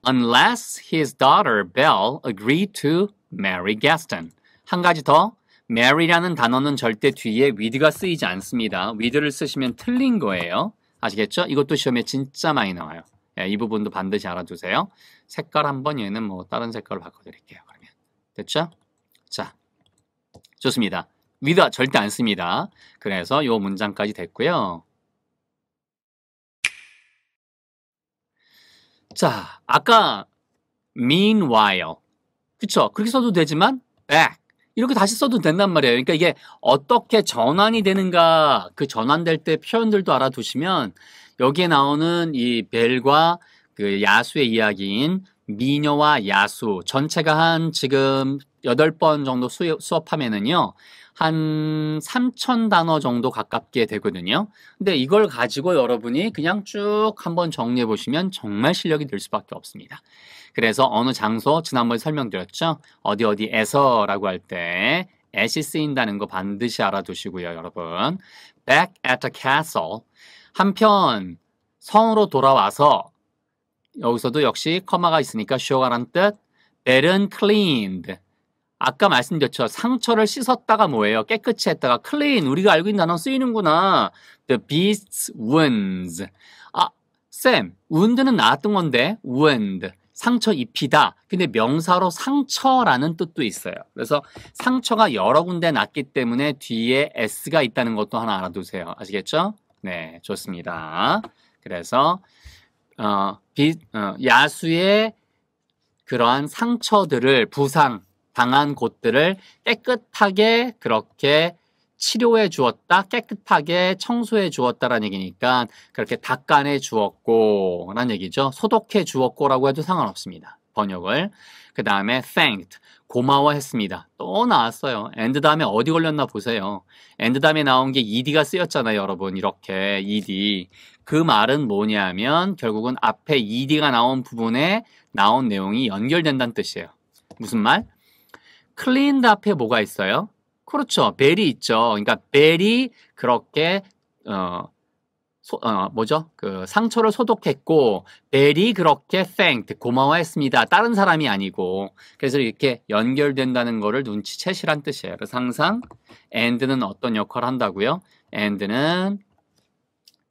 [SPEAKER 1] unless his daughter Belle agreed to marry Gaston. 한 가지 더, marry라는 단어는 절대 뒤에 with가 쓰이지 않습니다. with를 쓰시면 틀린 거예요. 아시겠죠? 이것도 시험에 진짜 많이 나와요. 예, 이 부분도 반드시 알아두세요. 색깔 한번 얘는 뭐 다른 색깔로 바꿔드릴게요. 그러면 됐죠? 자, 좋습니다. with 절대 안 씁니다. 그래서 이 문장까지 됐고요. 자, 아까 meanwhile, 그쵸? 그렇게 써도 되지만 back 이렇게 다시 써도 된단 말이에요. 그러니까 이게 어떻게 전환이 되는가, 그 전환될 때 표현들도 알아두시면 여기에 나오는 이 벨과 그 야수의 이야기인 미녀와 야수 전체가 한 지금 8번 정도 수업하면은요. 한 3,000단어 정도 가깝게 되거든요. 근데 이걸 가지고 여러분이 그냥 쭉 한번 정리해 보시면 정말 실력이 될 수밖에 없습니다. 그래서 어느 장소 지난번에 설명드렸죠. 어디에서라고 할 때 at이 쓰인다는 거 반드시 알아두시고요, 여러분. Back at the castle. 한편 성으로 돌아와서 여기서도 역시 커마가 있으니까 쉬어가란 뜻. Bell은 cleaned. 아까 말씀드렸죠. 상처를 씻었다가 뭐예요? 깨끗이 했다가 clean. 우리가 알고 있는 단어 쓰이는구나. The beast's wounds. 아, 쌤, wound는 나왔던 건데 wound. 상처 입히다. 근데 명사로 상처라는 뜻도 있어요. 그래서 상처가 여러 군데 났기 때문에 뒤에 s가 있다는 것도 하나 알아두세요. 아시겠죠? 네, 좋습니다. 그래서 야수의 그러한 상처들을 당한 곳들을 깨끗하게 그렇게 치료해 주었다, 깨끗하게 청소해 주었다라는 얘기니까 그렇게 닦아내 주었고 라는 얘기죠. 소독해 주었고라고 해도 상관없습니다. 번역을. 그 다음에 thanked, 고마워했습니다. 또 나왔어요. and 다음에 어디 걸렸나 보세요. and 다음에 나온 게 ed가 쓰였잖아요, 여러분. 이렇게 ed. 그 말은 뭐냐면 결국은 앞에 ed가 나온 부분에 나온 내용이 연결된다는 뜻이에요. 무슨 말? cleaned 앞에 뭐가 있어요? 그렇죠. 벨이 있죠. 그러니까 벨이 그렇게 그 상처를 소독했고 벨이 그렇게 thanked, 고마워했습니다. 다른 사람이 아니고. 그래서 이렇게 연결된다는 거를 눈치채시란 뜻이에요. 그래서 항상 and는 어떤 역할을 한다고요? and는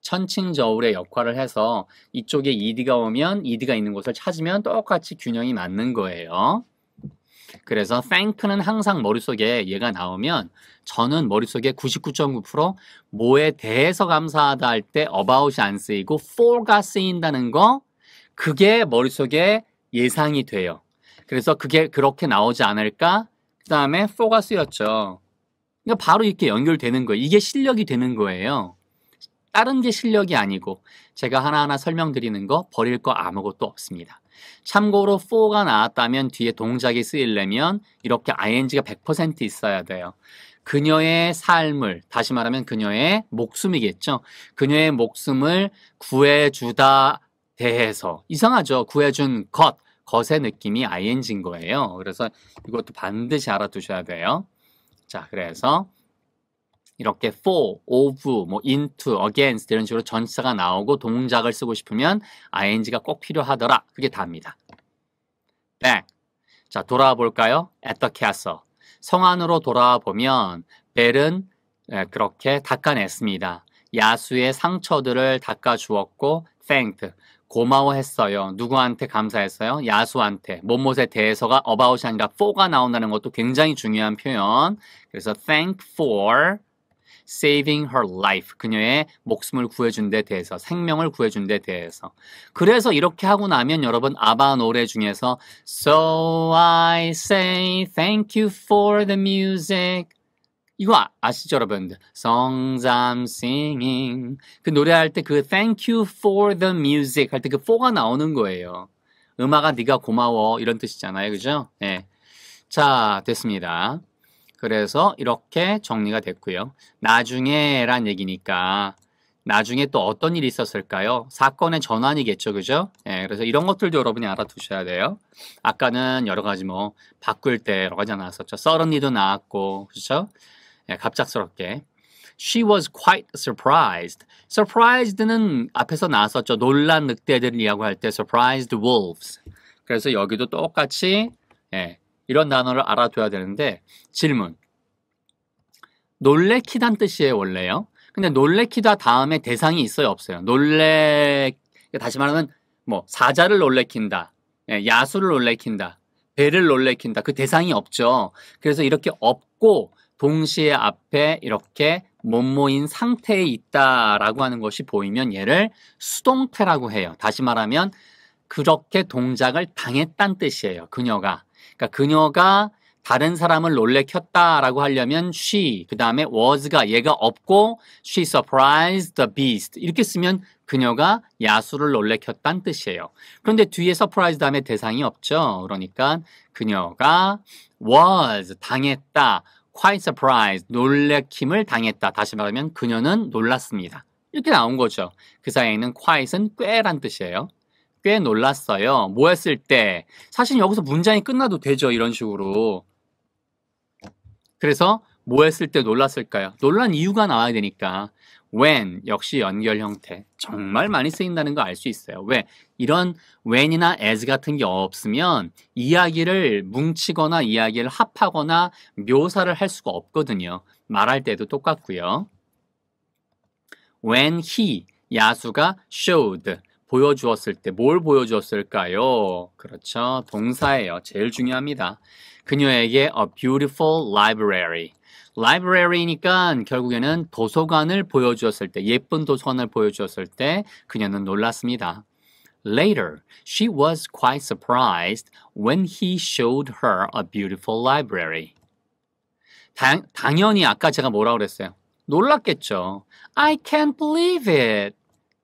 [SPEAKER 1] 천칭저울의 역할을 해서 이쪽에 ed가 오면 ed가 있는 곳을 찾으면 똑같이 균형이 맞는 거예요. 그래서 thank는 항상 머릿속에 얘가 나오면 저는 머릿속에 99.9% 뭐에 대해서 감사하다 할 때 about이 안 쓰이고 for가 쓰인다는 거, 그게 머릿속에 예상이 돼요. 그래서 그게 그렇게 나오지 않을까? 그 다음에 for가 쓰였죠. 그러니까 바로 이렇게 연결되는 거예요. 이게 실력이 되는 거예요. 다른 게 실력이 아니고 제가 하나하나 설명드리는 거 버릴 거 아무것도 없습니다. 참고로 for가 나왔다면 뒤에 동작이 쓰이려면 이렇게 ing가 100% 있어야 돼요. 그녀의 삶을, 다시 말하면 그녀의 목숨이겠죠. 그녀의 목숨을 구해주다 대해서. 이상하죠. 구해준 것의 느낌이 ing인 거예요. 그래서 이것도 반드시 알아두셔야 돼요. 자, 그래서 이렇게 for, of, 뭐 into, against 이런 식으로 전치사가 나오고 동작을 쓰고 싶으면 ing가 꼭 필요하더라. 그게 답니다. back. 자, 돌아와 볼까요? at the castle. 성 안으로 돌아와 보면 벨은 그렇게 닦아냈습니다. 야수의 상처들을 닦아주었고 thanked. 고마워했어요. 누구한테 감사했어요? 야수한테. 뭐뭐에 대해서가 about이 아니라 for가 나온다는 것도 굉장히 중요한 표현. 그래서 thank for saving her life. 그녀의 목숨을 구해준 데 대해서, 생명을 구해준 데 대해서. 그래서 이렇게 하고 나면 여러분 아바 노래 중에서 So I say thank you for the music. 이거 아시죠 여러분들? Songs I'm singing. 그 노래할 때 그 thank you for the music 할 때 그 for가 나오는 거예요. 음악아 네가 고마워 이런 뜻이잖아요. 그죠? 네. 자, 됐습니다. 그래서 이렇게 정리가 됐고요. 나중에 란 얘기니까 나중에 또 어떤 일이 있었을까요? 사건의 전환이겠죠. 그죠? 예, 그래서 이런 것들도 여러분이 알아두셔야 돼요. 아까는 여러 가지 뭐 바꿀 때 여러 가지 나왔었죠. suddenly도 나왔고 그렇죠? 예, 갑작스럽게. She was quite surprised. surprised는 앞에서 나왔었죠. 놀란 늑대들이라고 할 때 surprised wolves. 그래서 여기도 똑같이 예, 이런 단어를 알아둬야 되는데 질문. 놀래키단 뜻이에요 원래요. 근데 놀래키다 다음에 대상이 있어요 없어요? 다시 말하면 뭐 사자를 놀래킨다, 야수를 놀래킨다, 배를 놀래킨다. 그 대상이 없죠. 그래서 이렇게 없고 동시에 앞에 이렇게 뭐뭐인 상태에 있다라고 하는 것이 보이면 얘를 수동태라고 해요. 다시 말하면 그렇게 동작을 당했단 뜻이에요. 그녀가. 그러니까 그녀가 다른 사람을 놀래켰다라고 하려면 she, 그 다음에 was가 얘가 없고 she surprised the beast 이렇게 쓰면 그녀가 야수를 놀래켰다는 뜻이에요. 그런데 뒤에 surprise 다음에 대상이 없죠. 그러니까 그녀가 was 당했다, quite surprised 놀래킴을 당했다. 다시 말하면 그녀는 놀랐습니다. 이렇게 나온 거죠. 그 사이에는 quite은 꽤란 뜻이에요. 꽤 놀랐어요. 뭐 했을 때? 사실 여기서 문장이 끝나도 되죠. 이런 식으로. 그래서 뭐 했을 때 놀랐을까요? 놀란 이유가 나와야 되니까 when 역시 연결 형태 정말 많이 쓰인다는 거 알 수 있어요. 왜? 이런 when이나 as 같은 게 없으면 이야기를 뭉치거나 이야기를 합하거나 묘사를 할 수가 없거든요. 말할 때도 똑같고요. when he 야수가 showed 보여주었을 때 뭘 보여주었을까요? 그렇죠. 동사예요. 제일 중요합니다. 그녀에게 a beautiful library. library니까 결국에는 도서관을 보여주었을 때, 예쁜 도서관을 보여주었을 때 그녀는 놀랐습니다. Later, she was quite surprised when he showed her a beautiful library. 당연히 아까 제가 뭐라고 그랬어요? 놀랐겠죠. I can't believe it.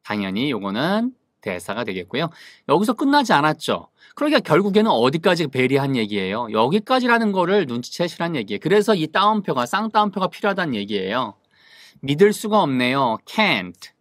[SPEAKER 1] 당연히 요거는 대사가 되겠고요. 여기서 끝나지 않았죠. 그러니까 결국에는 어디까지 배리한 얘기예요. 여기까지라는 거를 눈치채시란 얘기예요. 그래서 이 따옴표가 쌍따옴표가 필요하다는 얘기예요. 믿을 수가 없네요. can't.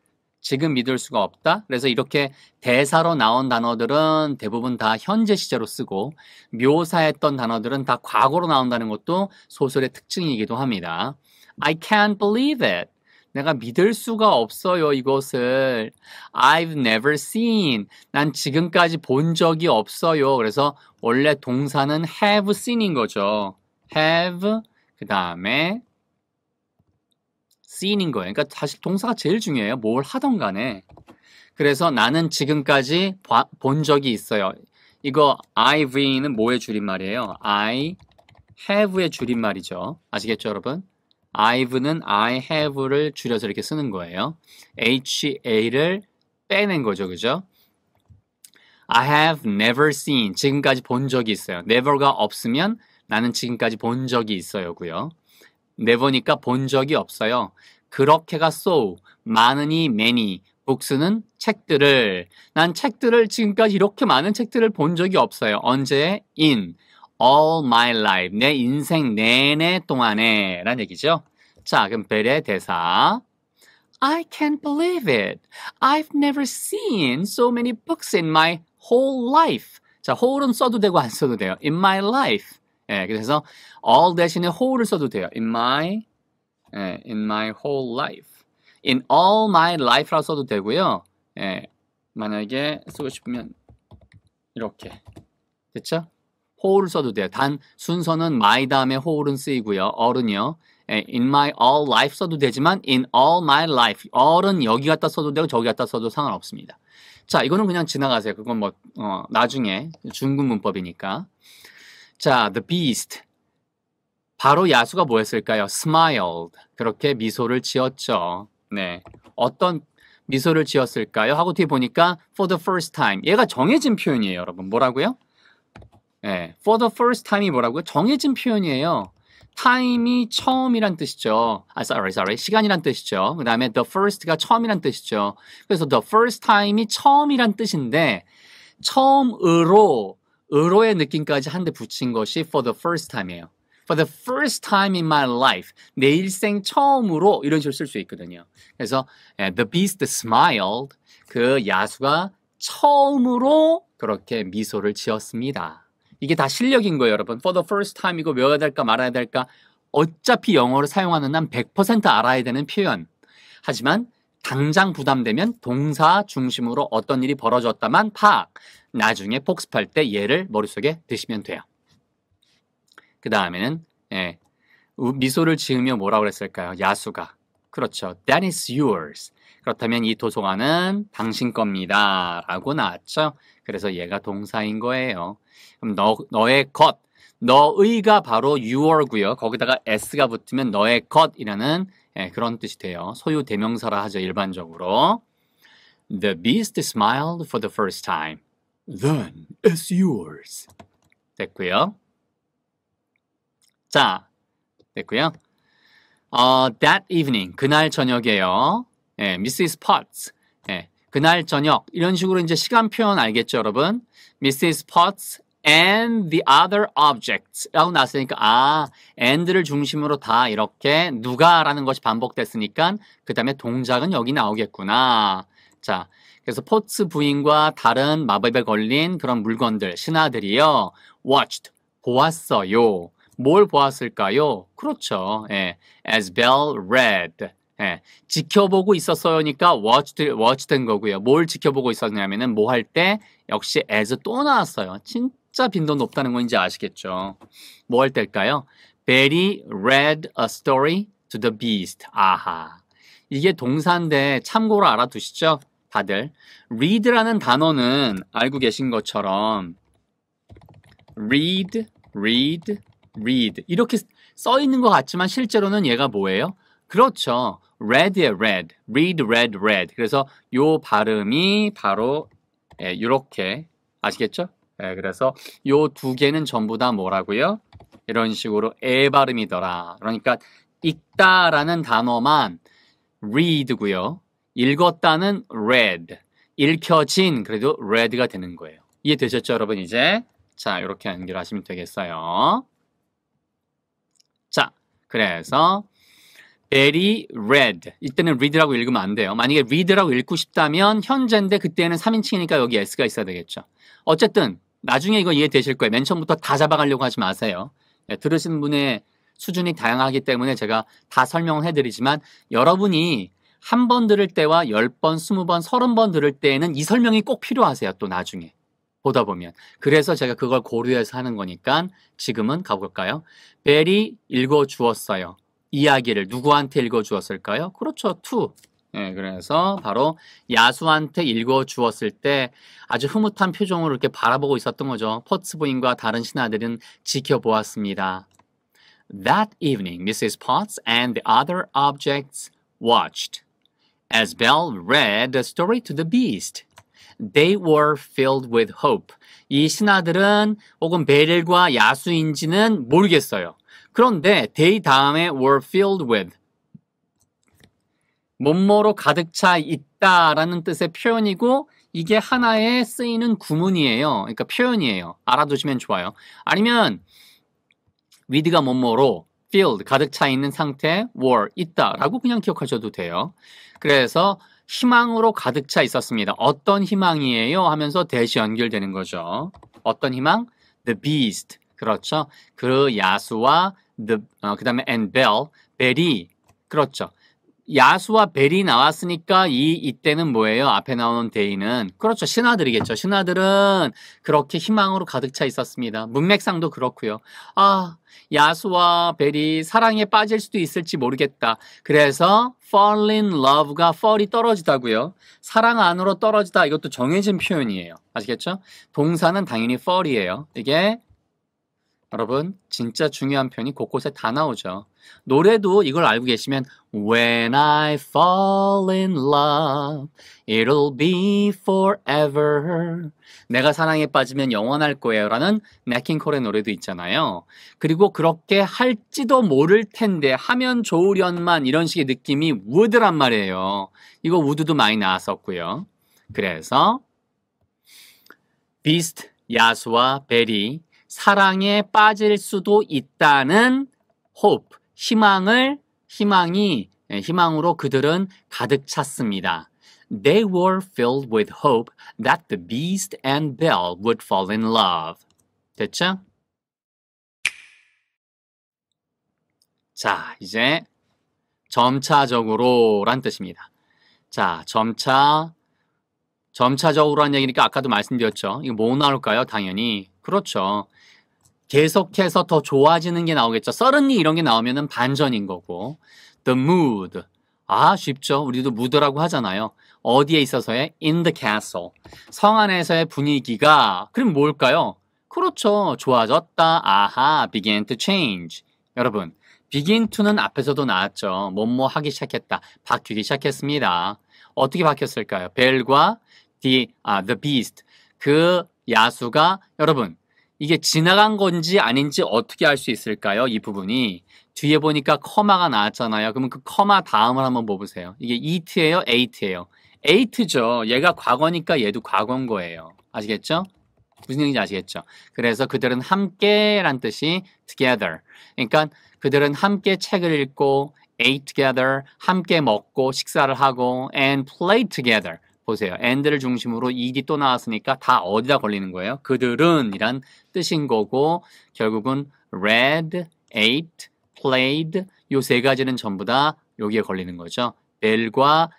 [SPEAKER 1] 지금 믿을 수가 없다. 그래서 이렇게 대사로 나온 단어들은 대부분 다 현재 시제로 쓰고 묘사했던 단어들은 다 과거로 나온다는 것도 소설의 특징이기도 합니다. I can't believe it. 내가 믿을 수가 없어요, 이것을. I've never seen. 난 지금까지 본 적이 없어요. 그래서 원래 동사는 have seen인 거죠. have, 그 다음에 seen인 거예요. 그러니까 사실 동사가 제일 중요해요. 뭘 하던 간에. 그래서 나는 지금까지 본 적이 있어요. 이거 I've는 뭐의 줄임말이에요? I have의 줄임말이죠. 아시겠죠, 여러분? I've는 I have를 줄여서 이렇게 쓰는 거예요. HA를 빼낸 거죠. 그죠? I have never seen. 지금까지 본 적이 있어요. never가 없으면 나는 지금까지 본 적이 있어요고요. never니까 본 적이 없어요. 그렇게가 so, 많으니 many, books는 책들을. 난 책들을 지금까지 이렇게 많은 책들을 본 적이 없어요. 언제? in. all my life. 내 인생 내내 동안에 라는 얘기죠. 자, 그럼 벨의 대사. I can't believe it. I've never seen so many books in my whole life. 자, whole은 써도 되고 안 써도 돼요. In my life. 예, 그래서 all 대신에 whole을 써도 돼요. in my whole life. In all my life라고 써도 되고요. 예, 만약에 쓰고 싶으면 이렇게. 됐죠? whole을 써도 돼요. 단 순서는 my 다음에 whole은 쓰이고요. all은요. in my all life 써도 되지만 in all my life. all은 여기 갖다 써도 되고 저기 갖다 써도 상관없습니다. 자, 이거는 그냥 지나가세요. 그건 뭐 나중에 중급 문법이니까. 자, the beast. 바로 야수가 뭐였을까요? smiled. 그렇게 미소를 지었죠. 네. 어떤 미소를 지었을까요? 하고 뒤에 보니까 for the first time. 얘가 정해진 표현이에요, 여러분. 뭐라고요? 네. for the first time이 뭐라고요? 정해진 표현이에요. time이 처음이란 뜻이죠. sorry. 시간이란 뜻이죠. 그 다음에 the first가 처음이란 뜻이죠. 그래서 the first time이 처음이란 뜻인데 처음으로의 느낌까지 한데 붙인 것이 for the first time이에요. For the first time in my life. 내 일생 처음으로 이런 식으로 쓸 수 있거든요. 그래서 the beast smiled. 그 야수가 처음으로 그렇게 미소를 지었습니다. 이게 다 실력인 거예요, 여러분. For the first time 이거 외워야 될까 말아야 될까? 어차피 영어를 사용하는 한 100% 알아야 되는 표현. 하지만 당장 부담되면 동사 중심으로 어떤 일이 벌어졌다만 파악. 나중에 복습할 때 얘를 머릿속에 드시면 돼요. 그 다음에는 미소를 지으며 뭐라고 그랬을까요? 야수가. 그렇죠. That is yours. 그렇다면 이 도서관은 당신 겁니다. 라고 나왔죠. 그래서 얘가 동사인 거예요. 그럼 너의 것, 너의가 바로 your고요. 거기다가 s가 붙으면 너의 것이라는 그런 뜻이 돼요. 소유 대명사라 하죠, 일반적으로. The beast smiled for the first time. Then it's yours. 됐고요. 자, 됐고요. That evening, 그날 저녁에요. Mrs. Potts. 그날 저녁 이런 식으로 이제 시간 표현 알겠죠, 여러분? Mrs. Potts and the other objects라고 나왔으니까 and를 중심으로 다 이렇게 누가라는 것이 반복됐으니까 그 다음에 동작은 여기 나오겠구나. 자, 그래서 포츠 부인과 다른 마법에 걸린 그런 물건들, 신하들이요. watched, 보았어요. 뭘 보았을까요? 그렇죠. as Belle read. 지켜보고 있었어요니까 watch된 거고요. 뭘 지켜보고 있었냐면은 뭐 할 때 역시 as 또 나왔어요. 진짜 빈도 높다는 건 이제 아시겠죠. 뭐 할 때일까요? Betty read a story to the beast. 아하. 이게 동사인데 참고로 알아두시죠? 다들. read라는 단어는 알고 계신 것처럼 read 이렇게 써 있는 것 같지만 실제로는 얘가 뭐예요? 그렇죠. red이에요, read. read. 그래서 요 발음이 바로 이렇게 아시겠죠? 그래서 요 두 개는 전부 다 뭐라고요? 이런 식으로 에 발음이더라. 그러니까 읽다라는 단어만 read고요. 읽었다는 read. 읽혀진 그래도 read가 되는 거예요. 이해되셨죠, 여러분? 이제 자, 이렇게 연결하시면 되겠어요. 자, 그래서 Betty read. 이때는 read라고 읽으면 안 돼요. 만약에 read라고 읽고 싶다면 현재인데 그때는 3인칭이니까 여기 s가 있어야 되겠죠. 어쨌든 나중에 이거 이해되실 거예요. 맨 처음부터 다 잡아가려고 하지 마세요. 들으신 분의 수준이 다양하기 때문에 제가 다 설명을 해드리지만 여러분이 한 번 들을 때와 10번, 20번, 30번 들을 때에는 이 설명이 꼭 필요하세요. 또 나중에. 보다 보면. 그래서 제가 그걸 고려해서 하는 거니까 지금은 가볼까요? 벨이 읽어주었어요. 이야기를 누구한테 읽어주었을까요? 그렇죠. to. 그래서 바로 야수한테 읽어주었을 때 아주 흐뭇한 표정으로 이렇게 바라보고 있었던 거죠. 포츠 부인과 다른 신하들은 지켜보았습니다. That evening, Mrs. Potts and the other objects watched. As Belle read the story to the beast. They were filled with hope. 이 신하들은 혹은 벨과 야수인지는 모르겠어요. 그런데 they 다음에 were filled with 뭐뭐로 가득 차 있다라는 뜻의 표현이고 이게 하나의 쓰이는 구문이에요. 그러니까 표현이에요. 알아두시면 좋아요. 아니면 with가 뭐뭐로 filled, 가득 차 있는 상태, were, 있다라고 그냥 기억하셔도 돼요. 그래서 희망으로 가득 차 있었습니다. 어떤 희망이에요? 하면서 대시 연결되는 거죠. 어떤 희망? The beast. 그렇죠. 그 야수와 그 다음에 and bell, 벨이 그렇죠. 야수와 벨이 나왔으니까 이때는 뭐예요? 앞에 나오는 데이는 그렇죠. 신하들이겠죠. 신하들은 그렇게 희망으로 가득 차 있었습니다. 문맥상도 그렇고요. 아, 야수와 벨이 사랑에 빠질 수도 있을지 모르겠다. 그래서 fall in love가 fall이 떨어지다고요. 사랑 안으로 떨어지다. 이것도 정해진 표현이에요. 아시겠죠? 동사는 당연히 fall이에요. 이게 여러분 진짜 중요한 표현이 곳곳에 다 나오죠. 노래도 이걸 알고 계시면 When I fall in love, it'll be forever. 내가 사랑에 빠지면 영원할 거예요 라는 넷 킹 콜의 노래도 있잖아요. 그리고 그렇게 할지도 모를 텐데 하면 좋으련만 이런 식의 느낌이 would란 말이에요. 이거 would도 많이 나왔었고요. 그래서 beast, 야수와 벨이 사랑에 빠질 수도 있다는 hope, 희망으로 그들은 가득 찼습니다. They were filled with hope that the beast and Belle would fall in love. 됐죠? 자, 이제 점차적으로란 뜻입니다. 자, 점차적으로란 얘기니까 아까도 말씀드렸죠. 이거 뭐 나올까요? 당연히. 그렇죠. 계속해서 더 좋아지는 게 나오겠죠. suddenly 이런 게 나오면은 반전인 거고. The mood. 아, 쉽죠. 우리도 mood라고 하잖아요. 어디에 있어서의? In the castle. 성 안에서의 분위기가 그럼 뭘까요? 그렇죠. 좋아졌다. 아하, began to change. 여러분, begin to는 앞에서도 나왔죠. 뭐뭐 하기 시작했다. 바뀌기 시작했습니다. 어떻게 바뀌었을까요? 벨과 the beast. 그 야수가 여러분 이게 지나간 건지 아닌지 어떻게 알 수 있을까요? 이 부분이 뒤에 보니까 커마가 나왔잖아요. 그러면 그 커마 다음을 한번 뽑으세요. 이게 it예요? ate예요? ate죠. 얘가 과거니까 얘도 과거인 거예요. 아시겠죠? 무슨 얘기인지 아시겠죠? 그래서 그들은 함께란 뜻이 together. 그러니까 그들은 함께 책을 읽고 ate together, 함께 먹고 식사를 하고 and played together. 보세요. and를 중심으로 ed이 또 나왔으니까 다 어디다 걸리는 거예요? 그들은 이란 뜻인 거고 결국은 read, ate, played 요 세 가지는 전부 다 여기에 걸리는 거죠. 벨과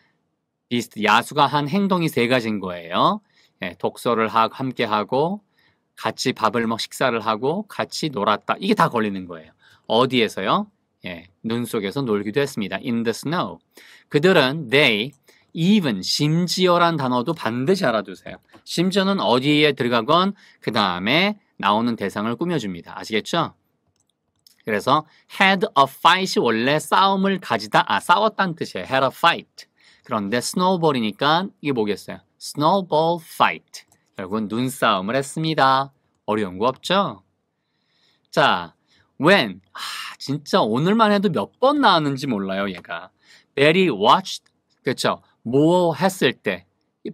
[SPEAKER 1] 비스트, 야수가 한 행동이 세 가지인 거예요. 예, 독서를 함께 하고 같이 밥을 식사를 하고 같이 놀았다. 이게 다 걸리는 거예요. 어디에서요? 예, 눈 속에서 놀기도 했습니다. In the snow. 그들은 they even, 심지어란 단어도 반드시 알아두세요. 심지어는 어디에 들어가건 그 다음에 나오는 대상을 꾸며줍니다. 아시겠죠? 그래서 had a fight이 원래 싸움을 가지다, 싸웠다는 뜻이에요. had a fight. 그런데 snowball이니까 이게 뭐겠어요? snowball fight. 결국은 눈싸움을 했습니다. 어려운 거 없죠? 자, when. 진짜 오늘만 해도 몇 번 나왔는지 몰라요, 얘가. Betty watched. 그렇죠? 뭐 했을 때.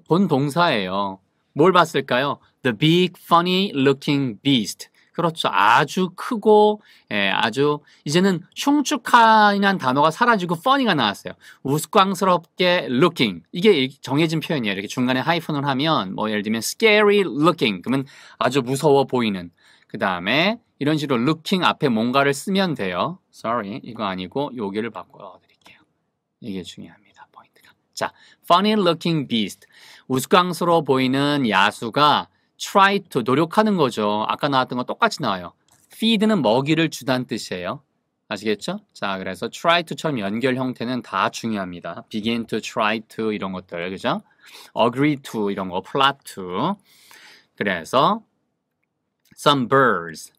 [SPEAKER 1] 본 동사예요. 뭘 봤을까요? The big funny looking beast. 그렇죠. 아주 크고 아주 이제는 흉측한이라는 단어가 사라지고 funny가 나왔어요. 우스꽝스럽게 looking. 이게 정해진 표현이에요. 이렇게 중간에 하이픈을 하면 뭐 예를 들면 scary looking. 그러면 아주 무서워 보이는. 그 다음에 이런 식으로 looking 앞에 뭔가를 쓰면 돼요. Sorry. 이거 아니고 여기를 바꿔드릴게요. 이게 중요합니다. 포인트가. 자, funny looking beast. 우스꽝스러워 보이는 야수가 try to, 노력하는 거죠. 아까 나왔던 거 똑같이 나와요. feed는 먹이를 주다는 뜻이에요. 아시겠죠? 자, 그래서 try to처럼 연결 형태는 다 중요합니다. begin to, try to 이런 것들, 그죠? agree to 이런 거, plot to. 그래서 some birds.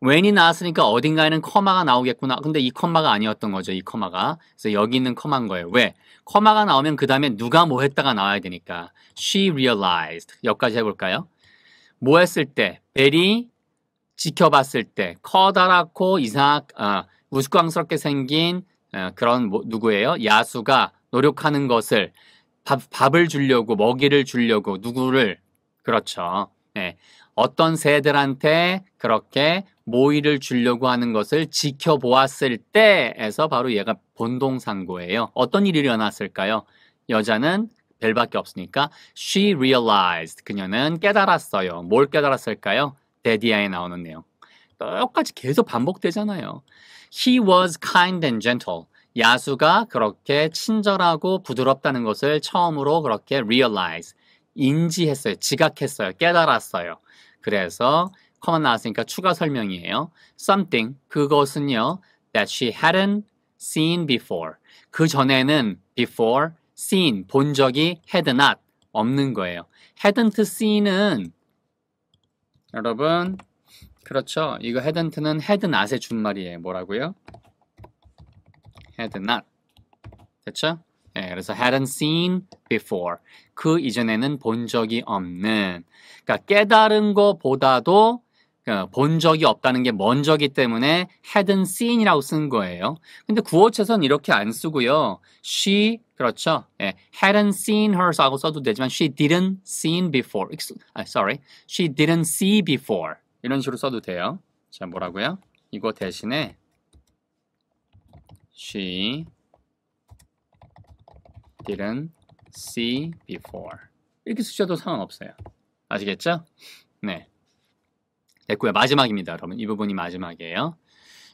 [SPEAKER 1] when이 나왔으니까 어딘가에는 커마가 나오겠구나. 근데 이 커마가 아니었던 거죠. 이 커마가. 그래서 여기 있는 커마인 거예요. 왜? 커마가 나오면 그 다음에 누가 뭐 했다가 나와야 되니까. She realized. 여기까지 해볼까요? 뭐 했을 때? 벨이 지켜봤을 때. 커다랗고 우스꽝스럽게 생긴 그런 누구예요? 야수가 노력하는 것을 밥을 주려고, 먹이를 주려고, 누구를, 그렇죠. 네. 어떤 새들한테 그렇게 모이를 주려고 하는 것을 지켜보았을 때에서 바로 얘가 본동사구예요. 어떤 일이 일어났을까요? 여자는 벨밖에 없으니까 she realized, 그녀는 깨달았어요. 뭘 깨달았을까요? 데디아에 나오는 내용. 똑같이 계속 반복되잖아요. He was kind and gentle. 야수가 그렇게 친절하고 부드럽다는 것을 처음으로 그렇게 realize, 인지했어요. 지각했어요. 깨달았어요. 그래서 커먼 나왔으니까 추가 설명이에요. Something, 그것은요, that she hadn't seen before. 그 전에는 before, seen, 본 적이 had not, 없는 거예요. hadn't seen은 여러분, 그렇죠. 이거 hadn't는 had not의 준말이에요. 뭐라고요? had not. 됐죠? 네, 그래서 hadn't seen before. 그 이전에는 본 적이 없는. 그러니까 깨달은 것보다도 본 적이 없다는 게 먼저기 때문에 hadn't seen이라고 쓴 거예요. 근데 구어체선 이렇게 안 쓰고요. She, 그렇죠. 예, hadn't seen her라고 써도 되지만 she didn't seen before. She didn't see before. 이런 식으로 써도 돼요. 자, 뭐라고요? 이거 대신에 she didn't see before. 이렇게 쓰셔도 상관없어요. 아시겠죠? 네. 됐고요. 마지막입니다, 여러분. 이 부분이 마지막이에요.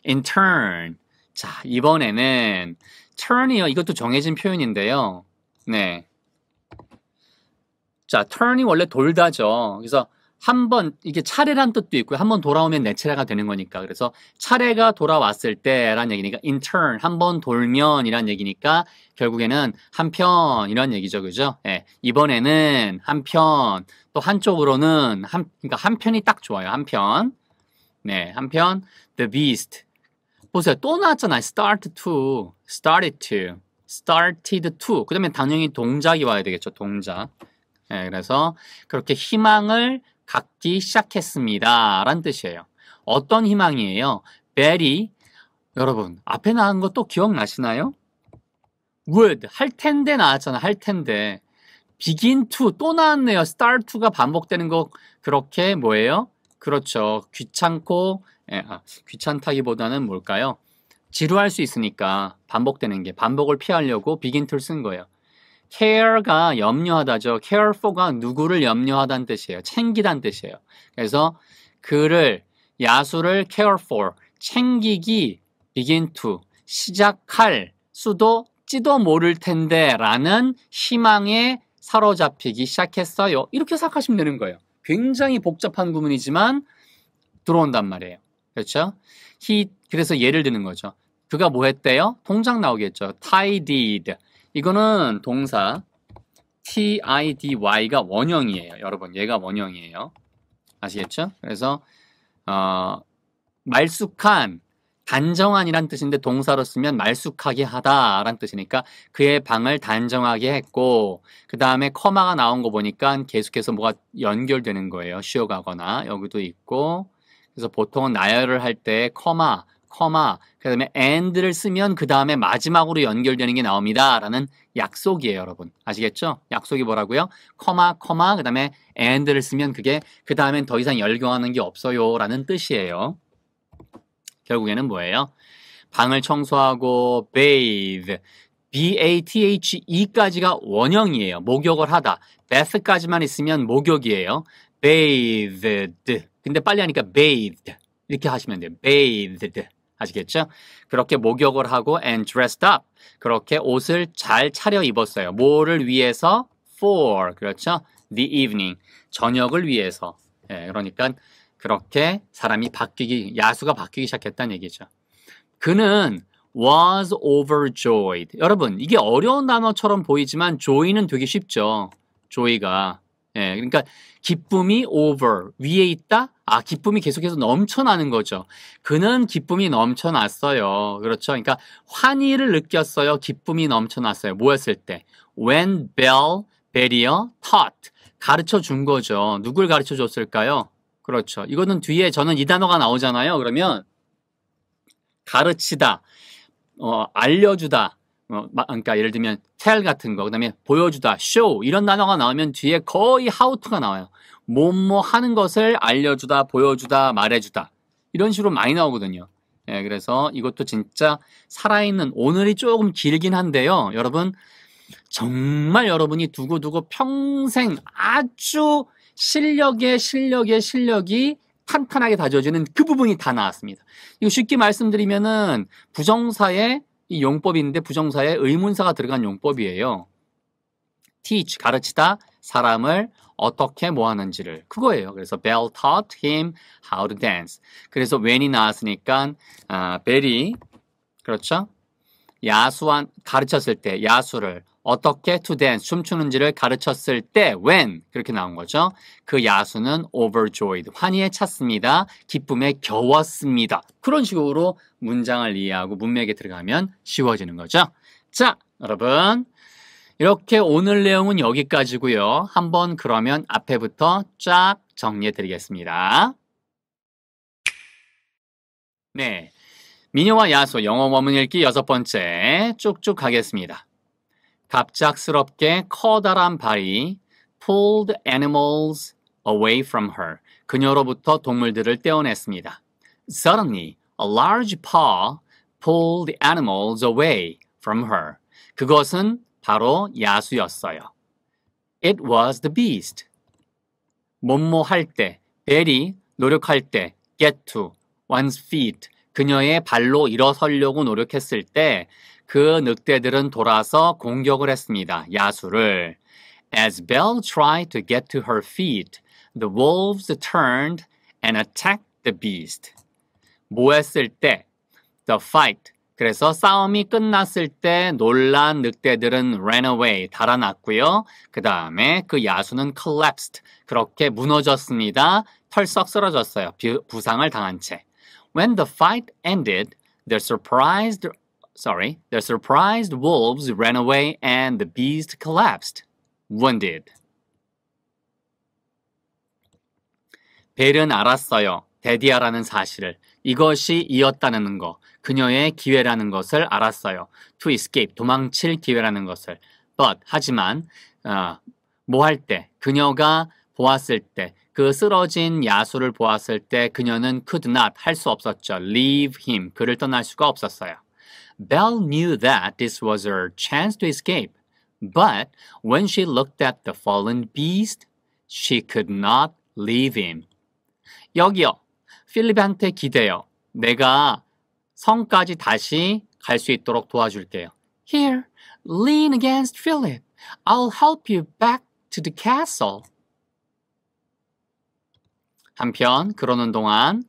[SPEAKER 1] In turn. 자, 이번에는 turn이요. 이것도 정해진 표현인데요. 네. 자, turn이 원래 돌다죠. 그래서 한 번, 이게 차례란 뜻도 있고요. 한 번 돌아오면 내 차례가 되는 거니까. 그래서 차례가 돌아왔을 때란 얘기니까 in turn, 한 번 돌면 이란 얘기니까 결국에는 한편 이란 얘기죠. 그죠? 네. 이번에는 한편, 또 한쪽으로는 그러니까 한편이 딱 좋아요. 한편. 네, 한편 the beast. 보세요. 또 나왔잖아요. started to. 그 다음에 당연히 동작이 와야 되겠죠. 동작. 네, 그래서 그렇게 희망을 갖기 시작했습니다. 라는 뜻이에요. 어떤 희망이에요? Betty. 여러분, 앞에 나온 거 또 기억나시나요? would. 할 텐데 나왔잖아. 할 텐데. begin to 또 나왔네요. start to가 반복되는 거 그렇게 뭐예요? 그렇죠. 귀찮고 귀찮다기보다는 뭘까요? 지루할 수 있으니까 반복되는 게 반복을 피하려고 begin to를 쓴 거예요. care가 염려하다죠. care for가 누구를 염려하다는 뜻이에요. 챙기다는 뜻이에요. 그래서 그를 야수를 care for 챙기기 begin to 시작할 수도 모를 텐데 라는 희망에 사로잡히기 시작했어요. 이렇게 생각하시면 되는 거예요. 굉장히 복잡한 구문이지만 들어온단 말이에요. 그렇죠? 그래서 예를 드는 거죠. 그가 뭐 했대요? 동작 나오겠죠. tidied. 이거는 동사 tidY가 원형이에요. 여러분, 얘가 원형이에요. 아시겠죠? 그래서 말쑥한, 단정한이란 뜻인데 동사로 쓰면 말쑥하게 하다라는 뜻이니까 그의 방을 단정하게 했고 그 다음에 커마가 나온 거 보니까 계속해서 뭐가 연결되는 거예요. 쉬어가거나 여기도 있고 그래서 보통은 나열을 할 때 커마 그 다음에 and를 쓰면 그 다음에 마지막으로 연결되는 게 나옵니다 라는 약속이에요. 여러분 아시겠죠? 약속이 뭐라고요? 커마 그 다음에 and를 쓰면 그게 그 다음엔 더 이상 열경하는 게 없어요 라는 뜻이에요. 결국에는 뭐예요? 방을 청소하고 bathe, B-A-T-H-E까지가 원형이에요. 목욕을 하다. bath까지만 있으면 목욕이에요. bathed. 근데 빨리 하니까 bathed. 이렇게 하시면 돼요. bathed. 아시겠죠? 그렇게 목욕을 하고 and dressed up. 그렇게 옷을 잘 차려 입었어요. 뭐를 위해서? for. 그렇죠? the evening. 저녁을 위해서. 예, 그러니까 그렇게 사람이 야수가 바뀌기 시작했다는 얘기죠. 그는 was overjoyed. 여러분, 이게 어려운 단어처럼 보이지만 joy는 되게 쉽죠. joy가. 예, 그러니까 기쁨이 over, 위에 있다? 기쁨이 계속해서 넘쳐나는 거죠. 그는 기쁨이 넘쳐났어요. 그렇죠. 그러니까 환희를 느꼈어요. 기쁨이 넘쳐났어요. 뭐였을 때? When Bellier taught. 가르쳐 준 거죠. 누굴 가르쳐 줬을까요? 그렇죠. 이거는 뒤에 저는 이 단어가 나오잖아요. 그러면 가르치다, 알려주다, 그러니까 예를 들면 tell 같은 거, 그다음에 보여주다, show 이런 단어가 나오면 뒤에 거의 how to가 나와요. 뭐뭐 하는 것을 알려주다, 보여주다, 말해주다 이런 식으로 많이 나오거든요. 예, 그래서 이것도 진짜 살아있는 오늘이 조금 길긴 한데요. 여러분 정말 여러분이 두고두고 평생 아주 실력이 탄탄하게 다져지는 그 부분이 다 나왔습니다. 이거 쉽게 말씀드리면은 부정사의 이 용법인데 부정사에 의문사가 들어간 용법이에요. teach, 가르치다, 사람을 어떻게 뭐 하는지를 그거예요. 그래서 Belle taught him how to dance. 그래서 when이 나왔으니까 벨이 그렇죠? 가르쳤을 때 야수를 어떻게 to dance, 춤추는지를 가르쳤을 때 when 그렇게 나온 거죠. 그 야수는 overjoyed, 환희에 찼습니다. 기쁨에 겨웠습니다. 그런 식으로 문장을 이해하고 문맥에 들어가면 쉬워지는 거죠. 자, 여러분 이렇게 오늘 내용은 여기까지고요. 한번 그러면 앞에부터 쫙 정리해 드리겠습니다. 네, 미녀와 야수 영어 원문 읽기 6번째 쭉쭉 가겠습니다. 갑작스럽게 커다란 발이 pulled animals away from her. 그녀로부터 동물들을 떼어냈습니다. Suddenly, a large paw pulled the animals away from her. 그것은 바로 야수였어요. It was the beast. 뭐뭐 할 때, 벨이 노력할 때, get to, one's feet. 그녀의 발로 일어서려고 노력했을 때 그 늑대들은 돌아서 공격을 했습니다. 야수를. As Belle tried to get to her feet, the wolves turned and attacked the beast. 뭐 했을 때? The fight. 그래서 싸움이 끝났을 때 놀란 늑대들은 ran away, 달아났고요. 그 다음에 그 야수는 collapsed. 그렇게 무너졌습니다. 털썩 쓰러졌어요. 부상을 당한 채. When the fight ended, the surprised wolves ran away and the beast collapsed, wounded. 벨은 알았어요. 데디아라는 사실을. 이것이 이었다는 거. 그녀의 기회라는 것을 알았어요. To escape, 도망칠 기회라는 것을. But, 하지만 뭐 할 때, 그녀가 보았을 때, 그 쓰러진 야수를 보았을 때 그녀는 could not, 할 수 없었죠. Leave him, 그를 떠날 수가 없었어요. Belle knew that this was her chance to escape. But when she looked at the fallen beast, she could not leave him. 여기요. 필립한테 기대요. 내가 성까지 다시 갈 수 있도록 도와줄게요. Here, lean against Philip. I'll help you back to the castle. 한편 그러는 동안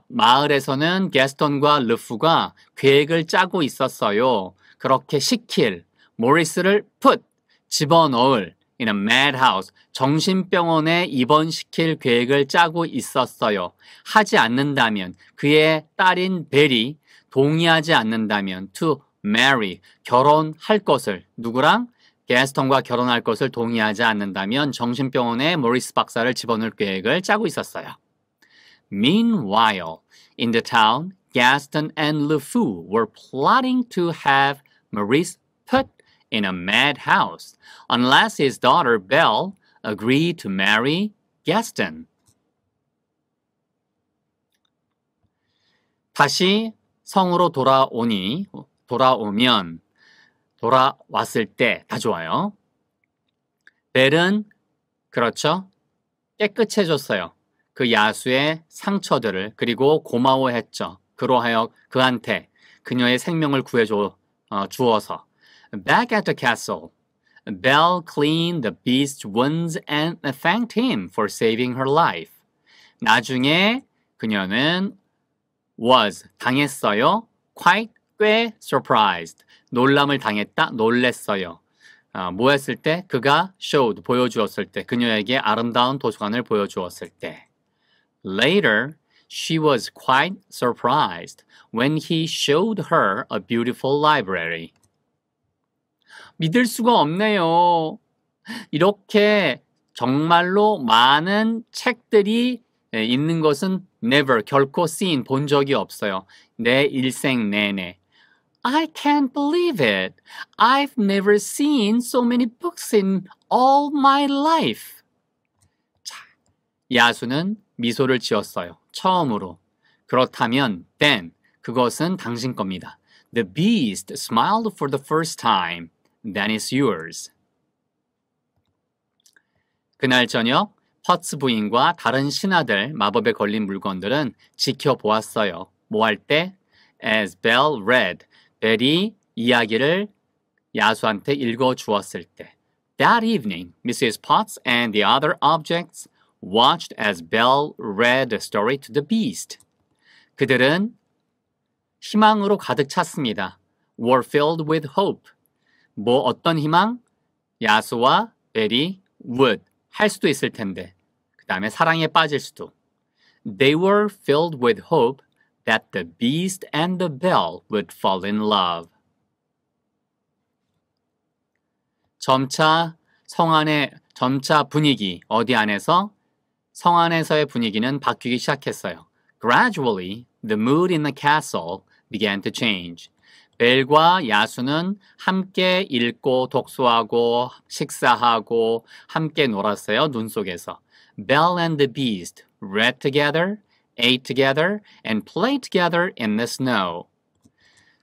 [SPEAKER 1] 마을에서는 게스턴과 르프가 계획을 짜고 있었어요. 그렇게 시킬, 모리스를 put, 집어넣을 in a madhouse, 정신병원에 입원시킬 계획을 짜고 있었어요. 하지 않는다면, 그의 딸인 벨이 동의하지 않는다면 to marry, 결혼할 것을, 누구랑? 게스턴과 결혼할 것을 동의하지 않는다면 정신병원에 모리스 박사를 집어넣을 계획을 짜고 있었어요. Meanwhile, in the town, Gaston and Le Fou were plotting to have Maurice put in a madhouse unless his daughter Belle agreed to marry Gaston. 다시 성으로 돌아왔을 때 다 좋아요. 벨은 그렇죠. 깨끗해졌어요. 그 야수의 상처들을 그리고 고마워했죠. 그로하여 그한테 그녀의 생명을 주어서. Back at the castle, Belle cleaned the beast's wounds and thanked him for saving her life. 나중에 그녀는 당했어요. Quite, 꽤 surprised. 놀람을 당했다, 놀랬어요. 뭐 했을 때? 그가 showed, 보여주었을 때. 그녀에게 아름다운 도서관을 보여주었을 때. Later, she was quite surprised when he showed her a beautiful library. 믿을 수가 없네요. 이렇게 정말로 많은 책들이 있는 것은 never, 결코 seen, 본 적이 없어요. 내 일생 내내. I can't believe it. I've never seen so many books in all my life. 자, 야수는 미소를 지었어요. 처음으로. 그렇다면 then 그것은 당신 겁니다. The beast smiled for the first time. Then it's yours. 그날 저녁 퍼츠 부인과 다른 신하들 마법에 걸린 물건들은 지켜보았어요. 뭐 할 때? As Belle read. 벨이 이야기를 야수한테 읽어주었을 때. That evening, Mrs. Potts and the other objects watched as Belle read the story to the beast. 그들은 희망으로 가득 찼습니다. Were filled with hope. 뭐 어떤 희망? 야수와 벨이 would 할 수도 있을 텐데 그 다음에 사랑에 빠질 수도. They were filled with hope that the beast and the bell would fall in love. 점차 분위기 어디 안에서? 성 안에서의 분위기는 바뀌기 시작했어요. Gradually, the mood in the castle began to change. 벨과 야수는 함께 읽고 독서하고 식사하고 함께 놀았어요. 눈 속에서. Belle and the Beast read together, ate together, and played together in the snow.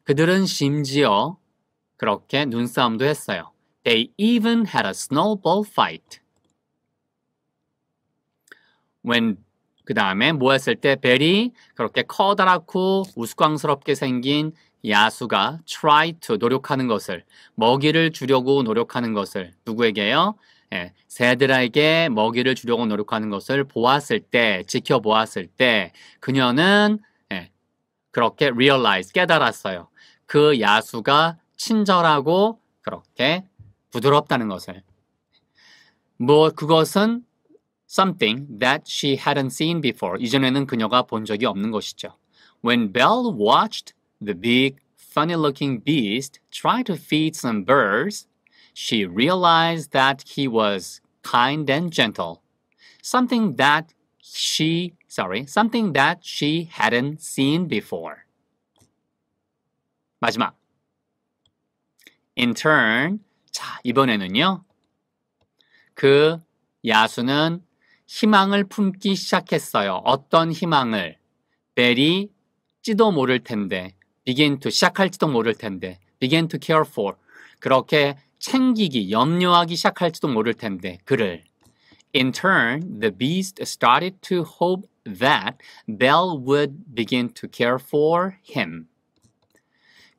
[SPEAKER 1] 그들은 심지어 그렇게 눈싸움도 했어요. They even had a snowball fight. 그 다음에 뭐 했을 때 벨이 그렇게 커다랗고 우스꽝스럽게 생긴 야수가 try to 노력하는 것을 먹이를 주려고 노력하는 것을 누구에게요? 새들에게 먹이를 주려고 노력하는 것을 보았을 때 지켜보았을 때 그녀는 그렇게 realize 깨달았어요. 그 야수가 친절하고 그렇게 부드럽다는 것을. 그것은 something that she hadn't seen before. 이전에는 그녀가 본 적이 없는 것이죠. When Belle watched the big, funny-looking beast try to feed some birds, she realized that he was kind and gentle. Something that she hadn't seen before. 마지막. In turn, 자, 이번에는요. 그 야수는 희망을 품기 시작했어요. 어떤 희망을? 벨이 지도 모를 텐데, 시작할지도 모를 텐데, begin to care for. 그렇게 챙기기, 염려하기 시작할지도 모를 텐데, 그를. In turn, the beast started to hope that Belle would begin to care for him.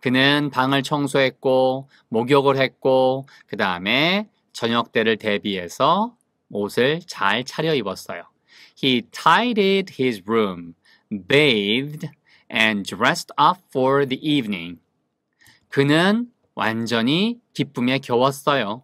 [SPEAKER 1] 그는 방을 청소했고, 목욕을 했고, 그 다음에 저녁 때를 대비해서 옷을 잘 차려입었어요. He tidied his room, bathed, and dressed up for the evening. 그는 완전히 기쁨에 겨웠어요.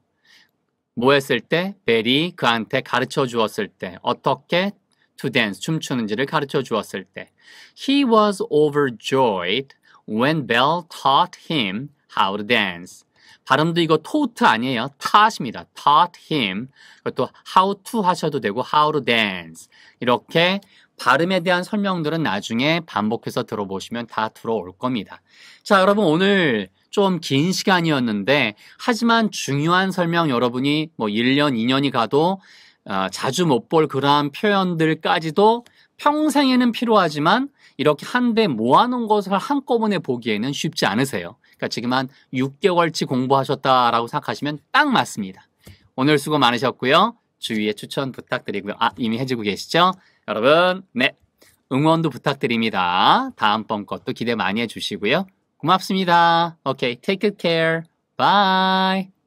[SPEAKER 1] 뭐 했을 때? 벨이 그한테 가르쳐 주었을 때. 어떻게 to dance, 춤추는지를 가르쳐 주었을 때. He was overjoyed when Belle taught him how to dance. 발음도 이거 taught 아니에요. taught입니다. taught him. 그것도 how to 하셔도 되고 how to dance. 이렇게 발음에 대한 설명들은 나중에 반복해서 들어보시면 다 들어올 겁니다. 자, 여러분 오늘 좀 긴 시간이었는데 하지만 중요한 설명 여러분이 1년, 2년이 가도 자주 못 볼 그러한 표현들까지도 평생에는 필요하지만 이렇게 한데 모아놓은 것을 한꺼번에 보기에는 쉽지 않으세요. 그러니까 지금 한 6개월치 공부하셨다라고 생각하시면 딱 맞습니다. 오늘 수고 많으셨고요. 주위에 추천 부탁드리고요. 이미 해주고 계시죠? 여러분, 응원도 부탁드립니다. 다음번 것도 기대 많이 해주시고요. 고맙습니다. Okay, take good care. Bye.